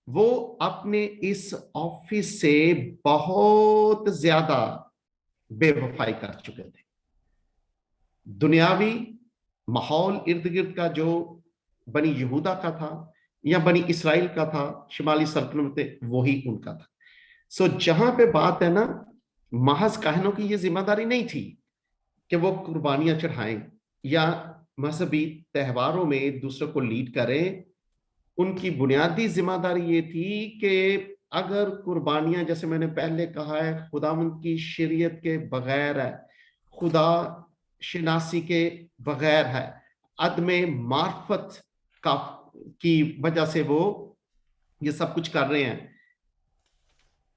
वो अपने इस ऑफिस से बहुत ज्यादा बेवफाई कर चुके थे। दुनियावी माहौल इर्द गिर्द का जो बनी यहूदा का था या बनी इसराइल का था, शिमाली सल्तनत, वही उनका था। सो जहां पे बात है ना, महज काहिनों की ये जिम्मेदारी नहीं थी कि वो कुर्बानियां चढ़ाएं या मजहबी त्योहारों में दूसरों को लीड करें। उनकी बुनियादी जिम्मेदारी ये थी कि अगर कुर्बानियां, जैसे मैंने पहले कहा है, खुदावंद की शरीयत के बगैर है, खुदा शिनासी के बगैर है, अदमे मार्फत का की वजह से वो ये सब कुछ कर रहे हैं,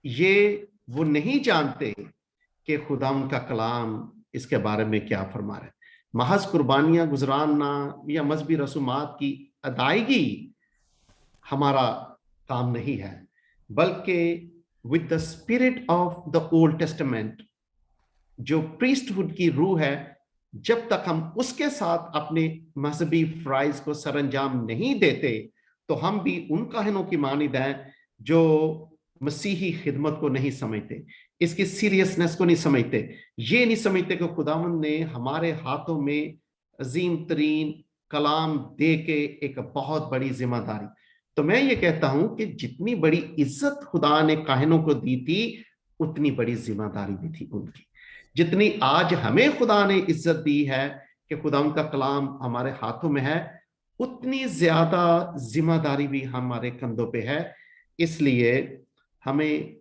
ये वो नहीं जानते कि खुदावंद का कलाम इसके बारे में क्या फरमा रहा है। महज कुर्बानियां गुजराना या मजहबी रसूमात की अदायगी हमारा काम नहीं है, बल्कि with the spirit of the old testament, जो प्रीस्टहुड की रूह है, जब तक हम उसके साथ अपने मजहबी फ्राइज को सरंजाम नहीं देते, तो हम भी उन काहिनों की मानिद हैं जो मसीही खिदमत को नहीं समझते, इसकी सीरियसनेस को नहीं समझते, ये नहीं समझते कि खुदावंद ने हमारे हाथों में अजीम तरीन कलाम दे के एक बहुत बड़ी जिम्मेदारी। तो मैं ये कहता हूं कि जितनी बड़ी इज्जत खुदा ने काहिनों को दी थी, उतनी बड़ी जिम्मेदारी भी थी उनकी। जितनी आज हमें खुदा ने इज्जत दी है कि खुदा उनका कलाम हमारे हाथों में है, उतनी ज्यादा जिम्मेदारी भी हमारे कंधों पे है। इसलिए हमें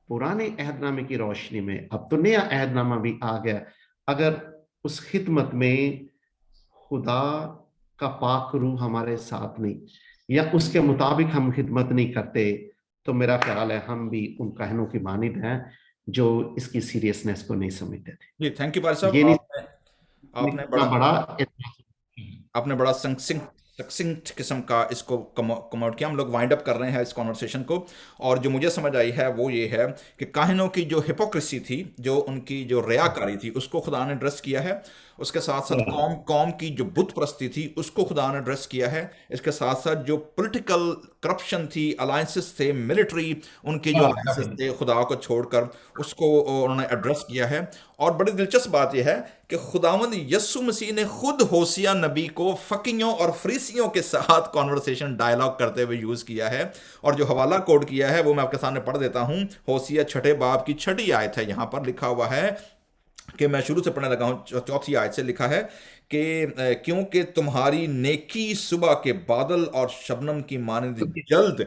पुराने अहदनामे की रोशनी में, अब तो नया अहदनामा भी आ गया, अगर उस खिदमत में खुदा का पाक रूह हमारे साथ नहीं या उसके मुताबिक हम खिदमत नहीं करते, तो मेरा ख्याल है हम भी उन काहिनों की मानिद हैं जो इसकी सीरियसनेस को नहीं समझते थे।
जी, थैंक यू भाई साहब।
ये नहीं
आपने
इतना
बड़ा सक्सिंक्ट किस्म का इसको कमआउट किया। हम लोग वाइंड अप कर रहे हैं इस कॉन्वर्सेशन को, और जो मुझे समझ आई है वो ये है कि काहिनों की जो हिपोक्रेसी थी, जो उनकी जो रियाकारी थी, उसको खुदा ने एड्रेस किया है। اس کے ساتھ ساتھ قوم کی جو بت پرستی تھی اس کو خدا نے ایڈریس کیا ہے. اس کے ساتھ ساتھ جو پولیٹیکل کرپشن تھی، الائنسز تھے، ملٹری ان کے جو الائنسز تھے خدا کو چھوڑ کر، اس کو انہوں نے ایڈریس کیا ہے. اور بڑی دلچسپ بات یہ ہے کہ خداوند یسوع مسیح نے خود ہوسیہ نبی کو فقیوں اور فریسیوں کے ساتھ کانورسیشن ڈائلاگ کرتے ہوئے یوز کیا ہے. اور جو حوالہ کوڈ کیا ہے وہ میں آپ کے سامنے پڑھ دیتا ہوں. ہوسیہ 6 باب کی 6 آیت ہے. یہاں پر لکھا ہوا ہے کہ میں شروع سے پڑھنے لگا ہوں. 4 آیت سے لکھا ہے کہ کیونکہ تمہاری نیکی صبح کے بادل اور شبنم کی مانند جلد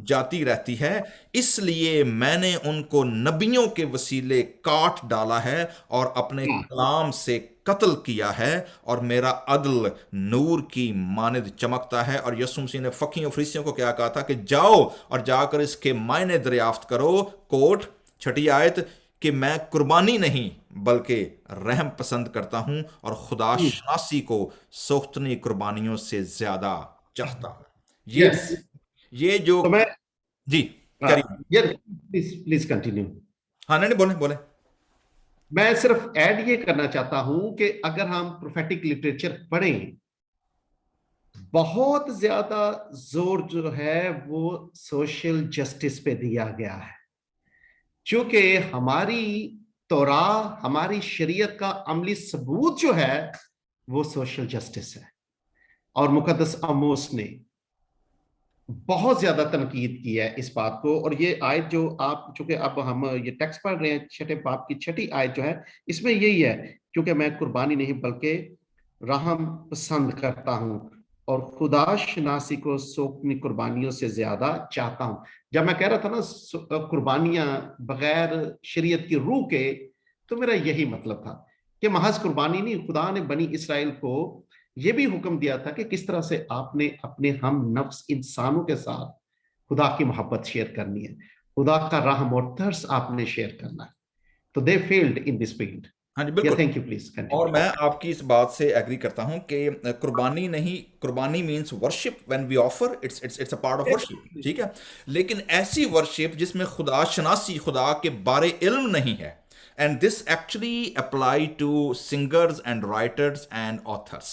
جاتی رہتی ہے، اس لیے میں نے ان کو نبیوں کے وسیلے کاٹ ڈالا ہے اور اپنے کلام سے قتل کیا ہے، اور میرا عدل نور کی مانند چمکتا ہے. اور یسوع مسیح نے فقیوں فریسیوں کو کیا کہا تھا کہ جاؤ اور جا کر اس کے معنی دریافت کرو. کوٹ 6 آیت کہ میں قربانی نہیں بلکہ رحم پسند کرتا ہوں اور خدا شناسی کو سوختنی قربانیوں سے زیادہ چاہتا ہوں.
یس.
یہ جو
تو میں
جی کریے.
Please continue.
ہاں نہیں بولیں بولیں.
میں صرف ایڈ یہ کرنا چاہتا ہوں کہ اگر ہم پروفیٹک لٹریچر پڑھیں، بہت زیادہ زور جو ہے وہ سوشل جسٹس پہ دیا گیا ہے، چونکہ ہماری تورات، ہماری شریعت کا عملی ثبوت جو ہے وہ سوشل جسٹس ہے. اور مقدس آموس نے بہت زیادہ تنقید کی ہے اس بات کو. اور یہ آیت جو آپ، چونکہ اب ہم یہ ٹیکسٹ پڑھ رہے ہیں 6 باب کی 6 آیت جو ہے، اس میں یہی ہے کیونکہ میں قربانی نہیں بلکہ رحم پسند کرتا ہوں اور خدا شناسی کو سوکنی قربانیوں سے زیادہ چاہتا ہوں. جب میں کہہ رہا تھا نا قربانیاں بغیر شریعت کی روح کے، تو میرا یہی مطلب تھا کہ محض قربانی نہیں، خدا نے بنی اسرائیل کو یہ بھی حکم دیا تھا کہ کس طرح سے آپ نے اپنے ہم نفس انسانوں کے ساتھ خدا کی محبت شیئر کرنی ہے، خدا کا رحم اور ترس آپ نے شیئر کرنا ہے. تو دے فیلڈ ان دس فیلڈ.
ہاں جی بالکل.
Thank you. Please continue.
اور میں آپ کی اس بات سے ایگری کرتا ہوں کہ قربانی نہیں، قربانی means worship. When we offer it's a part of worship, ٹھیک ہے. لیکن ایسی ورشپ جس میں خدا شناسی، خدا کے بارے علم نہیں ہے. And this actually apply to singers and writers and authors.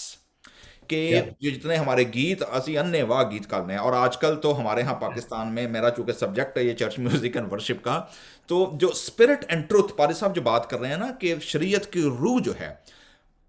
کہ یہ جتنے ہمارے گیت اسی اننے واہ گیت کرنے ہیں. اور آج کل تو ہمارے ہاں پاکستان میں، میرا چونکہ سبجیکٹ ہے یہ چرچ میوزک اینڈ ورشپ کا، تو جو اسپرٹ اینڈ ٹروتھ پادری صاحب جو بات کر رہے ہیں نا کہ شریعت کی روح جو ہے،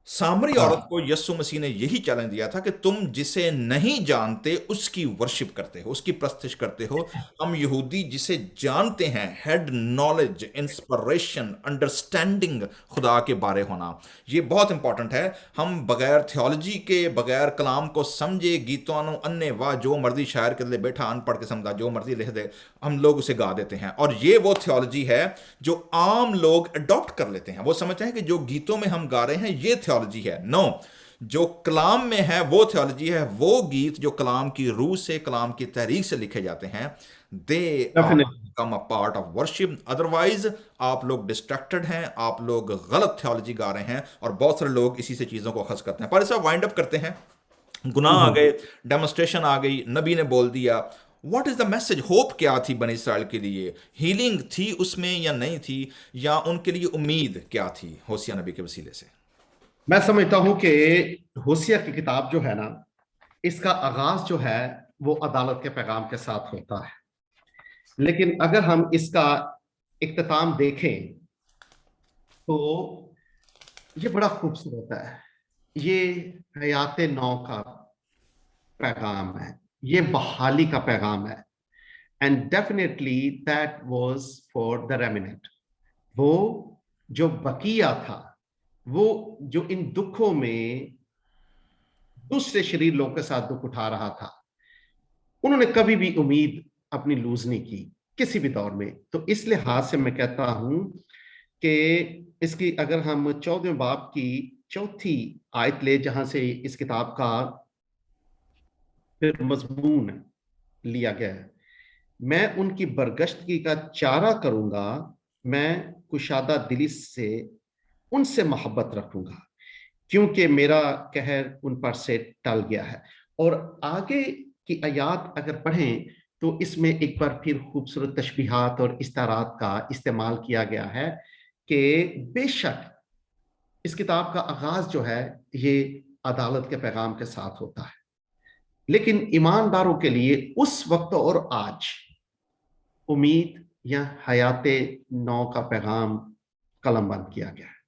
سامری عورت کو یسوع مسیح نے یہی چیلنج دیا تھا کہ تم جسے نہیں جانتے اس کی ورشپ کرتے ہو، اس کی پرستش کرتے ہو. ہم یہودی جسے جانتے ہیں، ہیڈ نالج، انسپریشن، انڈرسٹینڈنگ خدا کے بارے ہونا، یہ بہت امپورٹنٹ ہے. ہم بغیر تھیولوجی کے، بغیر کلام کو سمجھے، گیتوانوں انے واہ جو مرضی شاعر کے لیے بیٹھا ان پڑھ کے سمجھا جو مرضی لکھ دے، ہم لوگ اسے گا دیتے ہیں. اور یہ وہ تھیولوجی ہے جو عام لوگ اڈاپٹ کر لیتے ہیں. وہ سمجھتے ہیں کہ جو گیتوں میں ہم گا رہے ہیں یہ تھیولوجی ہے. نو، جو کلام میں ہے وہ تھیولوجی ہے. وہ گیت جو کلام کی روح سے، کلام کی تحریک سے لکھے جاتے ہیں، they come a part of worship. Otherwise آپ لوگ ڈسٹریکٹڈ ہیں، آپ لوگ غلط تھیولوجی گا رہے ہیں. اور بہت سارے لوگ اسی سے چیزوں کو اخذ کرتے ہیں. پر ایسا وائنڈ اپ کرتے ہیں، گناہ آ گئے، ڈیمونسٹریشن آ گئی، نبی نے بول دیا. What is the message? Hope کیا تھی بنی اسرائیل کے لیے؟ ہیلنگ تھی اس میں یا نہیں تھی؟ یا ان کے لیے امید کیا تھی ہوسیہ نبی کے وسیلے سے؟
میں سمجھتا ہوں کہ ہوسیہ کی کتاب جو ہے نا، اس کا آغاز جو ہے وہ عدالت کے پیغام کے ساتھ ہوتا ہے، لیکن اگر ہم اس کا اختتام دیکھیں تو یہ بڑا خوبصورت ہے. یہ حیات نو کا پیغام ہے، یہ بحالی کا پیغام ہے. And definitely that was for the remnant. وہ جو بقیہ تھا، وہ جو ان دکھوں میں دوسرے شریر لوگوں کے ساتھ دکھ اٹھا رہا تھا، انہوں نے کبھی بھی امید اپنی لوز نہیں کی کسی بھی دور میں. تو اس لحاظ سے میں کہتا ہوں کہ اس کی اگر ہم 14 باب کی 4 آیت لے، جہاں سے اس کتاب کا پھر مضمون لیا گیا ہے، میں ان کی برگشتگی کا چارہ کروں گا، میں کشادہ دلی سے ان سے محبت رکھوں گا کیونکہ میرا قہر ان پر سے ٹل گیا ہے. اور آگے کی آیات اگر پڑھیں تو اس میں ایک بار پھر خوبصورت تشبیہات اور استعارات کا استعمال کیا گیا ہے کہ بے شک اس کتاب کا آغاز جو ہے یہ عدالت کے پیغام کے ساتھ ہوتا ہے، لیکن ایمانداروں کے لیے اس وقت اور آج امید یا حیات نو کا پیغام قلم بند کیا گیا ہے۔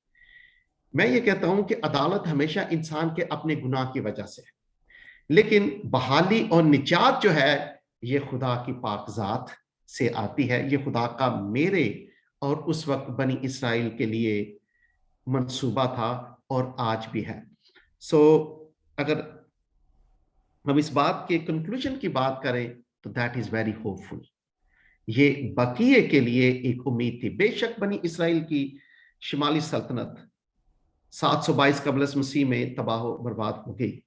میں یہ کہتا ہوں کہ عدالت ہمیشہ انسان کے اپنے گناہ کی وجہ سے ہے، لیکن بحالی اور نجات جو ہے یہ خدا کی پاک ذات سے آتی ہے۔ یہ خدا کا میرے اور اس وقت بنی اسرائیل کے لیے منصوبہ تھا اور آج بھی ہے۔ سو اگر ہم اس بات کے کنکلوژن کی بات کریں تو دیٹ از ویری ہوپ فل۔ یہ بقیے کے لیے ایک امید تھی۔ بے شک بنی اسرائیل کی شمالی سلطنت 722 قبل از مسیح میں تباہ و برباد ہو گئی،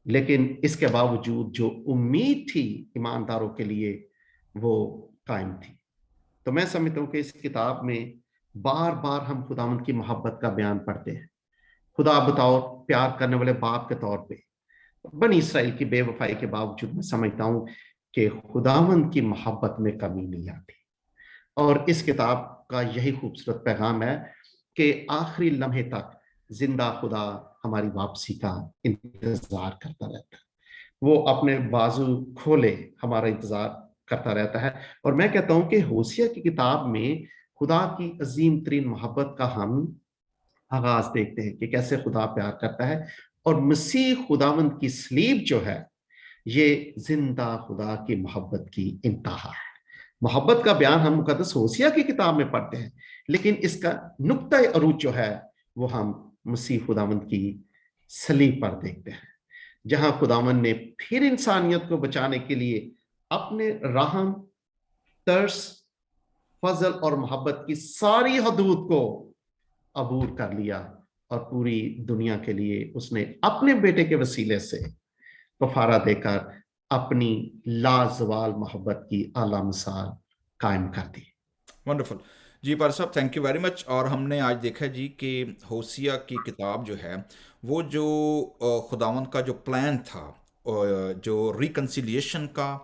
لیکن اس کے باوجود جو امید تھی ایمانداروں کے لیے وہ قائم تھی۔ تو میں سمجھتا ہوں کہ اس کتاب میں بار بار ہم خداوند کی محبت کا بیان پڑھتے ہیں، خدا بطور پیار کرنے والے باپ کے طور پہ بنی اسرائیل کی بے وفائی کے باوجود میں سمجھتا ہوں کہ خداوند کی محبت میں کمی نہیں آتی۔ اور اس کتاب کا یہی خوبصورت پیغام ہے کہ آخری لمحے تک زندہ خدا ہماری واپسی کا انتظار کرتا رہتا ہے، وہ اپنے بازو کھولے ہمارا انتظار کرتا رہتا ہے۔ اور میں کہتا ہوں کہ ہوسیہ کی کتاب میں خدا کی عظیم ترین محبت کا ہم آغاز دیکھتے ہیں کہ کیسے خدا پیار کرتا ہے، اور مسیح خداوند کی صلیب جو ہے یہ زندہ خدا کی محبت کی انتہا ہے۔ محبت کا بیان ہم مقدس ہوسیہ کی کتاب میں پڑھتے ہیں، لیکن اس کا نقطہ عروج جو ہے وہ ہم مسیح خداوند کی صلیب پر دیکھتے ہیں، جہاں خداوند نے پھر انسانیت کو بچانے کے لیے اپنے رحم، ترس، فضل اور محبت کی ساری حدود کو عبور کر لیا، اور پوری دنیا کے لیے اس نے اپنے بیٹے کے وسیلے سے کفارہ دے کر اپنی لازوال محبت کی اعلیٰ مثال قائم کر دی۔
ونڈرفل جی پار صاحب، تھینک یو ویری مچ۔ اور ہم نے آج دیکھا جی کہ ہوسیہ کی کتاب جو ہے وہ جو خداوند کا جو پلان تھا، جو ریکنسیلیشن کا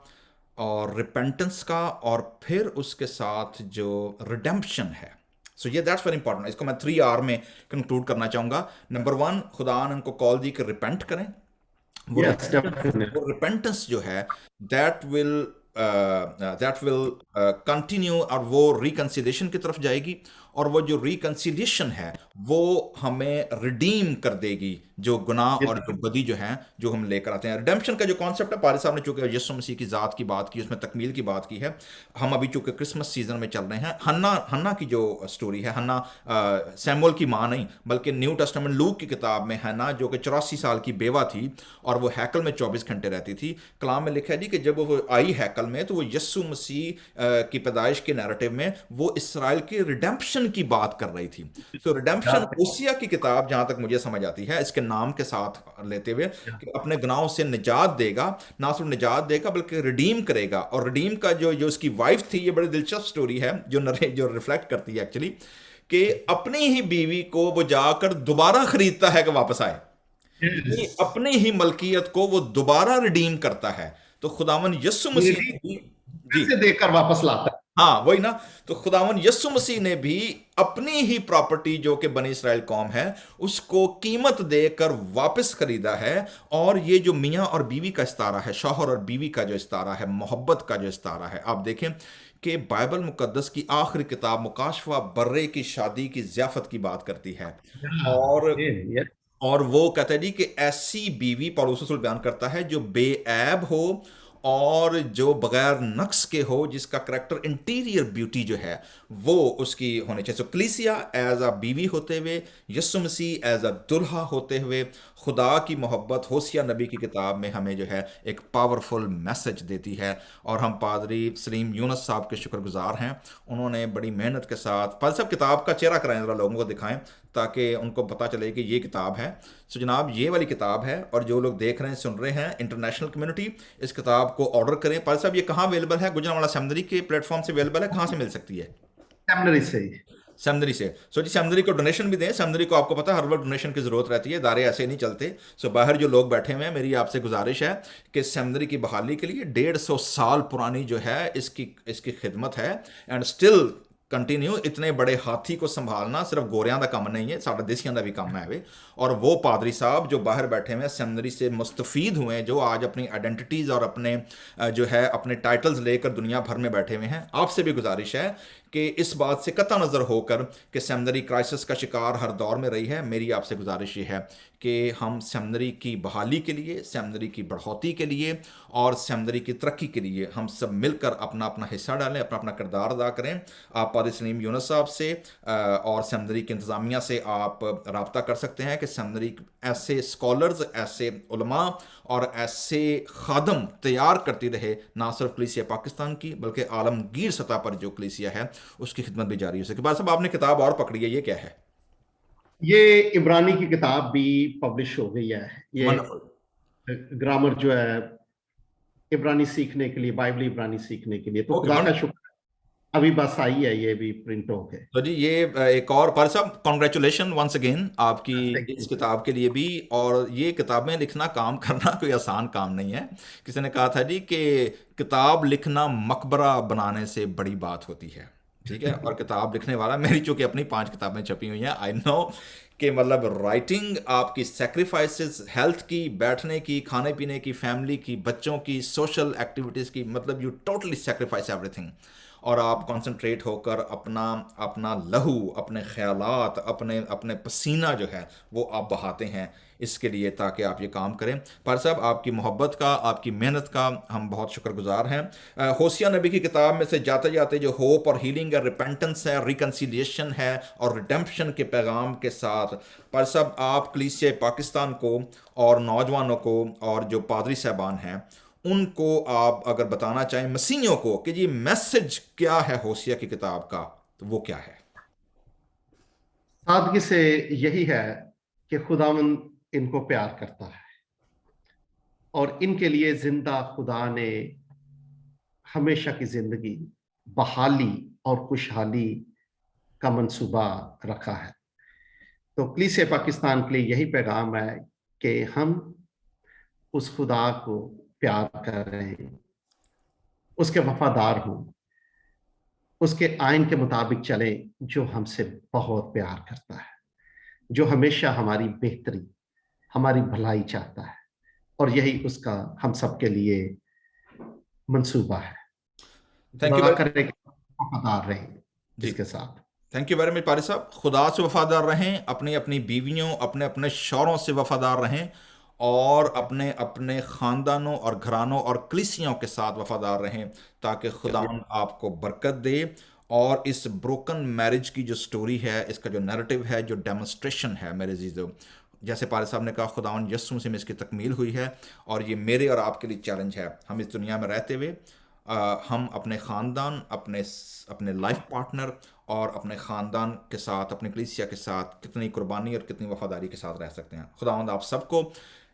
اور ریپینٹنس کا، اور پھر اس کے ساتھ جو ریڈیمپشن ہے، سو یہ دیٹس ویری امپورٹنٹ۔ اس کو میں 3R میں کنکلوڈ کرنا چاہوں گا۔ نمبر 1، خدا نے ان کو کال دی کہ ریپینٹ کریں۔ وہ ریپینٹنس جو ہے دیٹ ول کنٹینیو، اور وہ ریکنسیلیشن کی طرف جائے گی، اور وہ جو ریکنسیلیشن ہے وہ ہمیں ریڈیم کر دے گی جو گناہ اور جو بدی جو ہیں جو ہم لے کر آتے ہیں۔ ریڈیمپشن کا جو کانسیپٹ ہے، پارے صاحب نے چونکہ یسوع مسیح کی ذات کی بات کی، اس میں تکمیل کی بات کی ہے۔ ہم ابھی چونکہ کرسمس سیزن میں چل رہے ہیں، ہنا کی جو سٹوری ہے، ہنا سیمول کی ماں نہیں بلکہ نیو ٹیسٹمنٹ لوک کی کتاب میں ہنا جو کہ 84 سال کی بیوہ تھی اور وہ ہیکل میں 24 گھنٹے رہتی تھی، کلام میں لکھا ہے جی کہ جب وہ آئی ہیکل میں تو وہ یسوع مسیح کی پیدائش کے نیریٹو میں وہ اسرائیل کے ریڈیمپشن کی بات کر رہی تھی۔ تو ریڈیمپشن ہوسیہ کی کتاب جہاں تک مجھے سمجھ آتی ہے اس کے نام کے ساتھ لیتے ہوئے کہ اپنے گناہوں سے نجات دے گا، نہ صرف نجات دے گا بلکہ ریڈیم کرے گا۔ اور ریڈیم کا جو اس کی وائف تھی، یہ بڑی دلچسپ سٹوری ہے جو ریفلیکٹ کرتی ہے ایکچولی، کہ اپنی ہی بیوی کو وہ جا کر دوبارہ خریدتا ہے کہ واپس آئے، اپنی ہی ملکیت کو وہ دوبارہ ریڈیم کرتا ہے۔ تو خداوند یسوع مسیح نے بھی
سے دے کر واپس لاتا ہے۔
ہاں وہی نا، تو خداوند یسوع مسیح نے بھی اپنی ہی پراپرٹی جو کہ بنی اسرائیل قوم ہے اس کو قیمت دے کر واپس خریدا ہے۔ اور یہ جو میاں اور بیوی کا استعارہ ہے، شوہر اور بیوی کا جو استعارہ ہے، محبت کا جو استعارہ ہے، آپ دیکھیں کہ بائبل مقدس کی آخری کتاب مکاشفہ برے کی شادی کی ضیافت کی بات کرتی ہے، اور وہ کہتا ہے جی کہ ایسی بیوی پالوس رسول بیان کرتا ہے جو بے عیب ہو اور جو بغیر نقص کے ہو، جس کا کریکٹر انٹیریئر بیوٹی جو ہے وہ اس کی ہونی چاہیے۔ سو کلیسیا ایز اے بیوی ہوتے ہوئے، یسوع مسیح ایز اے دلہا ہوتے ہوئے، خدا کی محبت ہوسیہ نبی کی کتاب میں ہمیں جو ہے ایک پاورفل میسج دیتی ہے۔ اور ہم پادری سلیم یونس صاحب کے شکر گزار ہیں، انہوں نے بڑی محنت کے ساتھ پادری صاحب کتاب کا چہرہ کرائیں، ذرا لوگوں کو دکھائیں تاکہ ان کو پتہ چلے کہ یہ کتاب ہے۔ سو جناب یہ والی کتاب ہے، اور جو لوگ دیکھ رہے ہیں سن رہے ہیں انٹرنیشنل کمیونٹی، اس کتاب کو آرڈر کریں۔ پادری صاحب یہ کہاں اویلیبل ہے؟ گجرانوالہ سیمنری کے پلیٹ فارم سے اویلیبل ہے، کہاں سے مل سکتی ہے؟ سیمنری سے۔ سو جی سیمنری کو ڈونیشن بھی دیں۔ سیمنری کو آپ کو پتا ہر وقت ڈونیشن کی ضرورت رہتی ہے، ادارے ایسے نہیں چلتے۔ سو باہر جو لوگ بیٹھے ہوئے ہیں، میری آپ سے گزارش ہے کہ سیمنری کی بحالی کے لیے 150 سال پرانی جو ہے اس کی خدمت ہے، اینڈ اسٹل ਕੰਟੀਨਿਊ ਇਤਨੇ ਬੜੇ ਹਾਥੀ को संभालना सिर्फ गोरियां ਦਾ ਕੰਮ नहीं है, साढ़े देसियां ਦਾ भी काम है वे। और वो पादरी साहब जो बाहर बैठे हुए हैं, सेमिनरी से मुस्तफीद हुए हैं, जो आज अपनी आइडेंटिटीज़ और अपने जो है अपने टाइटल्स लेकर दुनिया भर में बैठे हुए हैं, आपसे भी गुजारिश है कि इस बात से कतई नज़र होकर कि सेमिनरी क्राइसिस का शिकार हर दौर में रही है, मेरी आपसे गुजारिश ये है कि हम सेमिनरी की बहाली के लिए, सेमिनरी की बढ़ोतरी के लिए और सेमिनरी की तरक्की के लिए हम सब मिलकर अपना अपना हिस्सा डालें, अपना अपना किरदार अदा करें। आप पादरी सलीम यूनुस साहब से और सेमिनरी की इंतज़ामिया से आप रब्ता कर सकते हैं कि सेमिनरी ऐसे स्कॉलर्स, ऐसे उलमा और ऐसे खादम तैयार करती रहे, ना सिर्फ कलीसिया पाकिस्तान की बल्कि आलमगीर सतह पर जो कलीसिया है उसकी खिदमत भी जारी हो सके। बात साहब, आपने किताब और पकड़ी है, ये क्या है?
ये इब्रानी की किताब भी पब्लिश हो गई है। ये
वंडरफुल।
ग्रामर जो है इब्रानी सीखने के लिए, बाइबल इब्रानी सीखने के लिए, तो खुदा का शुक्र अभी बस आई है, ये भी प्रिंट हो गए।
तो जी ये एक और पर साहब कॉन्ग्रेचुलेशन वंस अगेन आपकी इस किताब के लिए भी। और ये किताबें लिखना, काम करना कोई आसान काम नहीं है। किसी ने कहा था जी कि किताब लिखना मकबरा बनाने से बड़ी बात होती है, ठीक है। और किताब लिखने वाला, मेरी चूंकि अपनी 5 किताबें छपी हुई हैं, आई नो कि मतलब राइटिंग आपकी सेक्रीफाइसेस, हेल्थ की, बैठने की, खाने पीने की, फैमिली की, बच्चों की, सोशल एक्टिविटीज़ की, मतलब यू टोटली सेक्रीफाइस एवरीथिंग। और आप कंसंट्रेट होकर अपना अपना लहू, अपने ख्यालात, अपने अपने पसीना जो है वो आप बहाते हैं इसके लिए, ताकि आप ये काम करें। पर साहब, आपकी मोहब्बत का, आपकी मेहनत का हम बहुत शुक्रगुजार हैं। होसिया नबी की किताब में से जाते जाते जो होप और हीलिंग है, रिपेंटेंस है, रिकन्सिलिएशन है और रिडेम्पशन के पैगाम के साथ, पर साहब आप कलीसिया पाकिस्तान को और नौजवानों को और जो पादरी साहबान हैं उनको आप अगर बताना चाहें, मसीहियों को, कि जी मैसेज क्या है होसिया की किताब का, तो वो क्या है?
सादगी से यही है कि खुदावंद इनको प्यार करता है और इनके लिए जिंदा खुदा ने हमेशा की जिंदगी, बहाली और खुशहाली का मंसूबा रखा है। तो कलीसिया पाकिस्तान के लिए यही पैगाम है कि हम उस खुदा को प्यार करें, उसके वफादार हों, उसके आइन के मुताबिक चलें, जो हमसे बहुत प्यार करता है, जो हमेशा हमारी बेहतरी, हमारी भलाई चाहता है, और यही उसका हम सब के लिए मंसूबा है।
थैंक यू
दुआ
वेरी
करें कि वफादार रहें
जी,
इसके साथ।
थैंक यू वेरी मच पारी साहब। खुदा से वफादार रहें, अपनी अपनी बीवियों, अपने अपने शौरों से वफादार रहें और अपने अपने ख़ानदानों और घरानों और कलीसियों के साथ वफादार रहें, ताकि खुदावंद आपको बरकत दे। और इस ब्रोकन मैरिज की जो स्टोरी है, इसका जो नैरेटिव है, जो डेमोन्स्ट्रेशन है मेरे अजीज़ों, जैसे पारी साहब ने कहा, खुदावंद यस्सु मसीह में इसकी तकमील हुई है। और ये मेरे और आपके लिए चैलेंज है, हम इस दुनिया में रहते हुए हम अपने ख़ानदान, अपने अपने लाइफ पार्टनर और अपने ख़ानदान के साथ, अपने कलीसिया के साथ कितनी कुर्बानी और कितनी वफादारी के साथ रह सकते हैं। खुदावंद आप सबको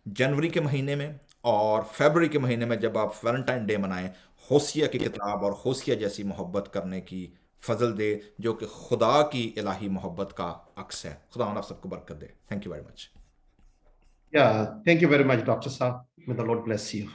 जनवरी के महीने में और फरवरी के महीने में, जब आप वैलेंटाइन डे मनाएं, होसिया की किताब और होसिया जैसी मोहब्बत करने की फजल दे, जो कि खुदा की इलाही मोहब्बत का अक्स है। खुदावंद आप सबको बरकत दे। Thank you very much.
Thank you very much, Dr. Saab. May the Lord bless you.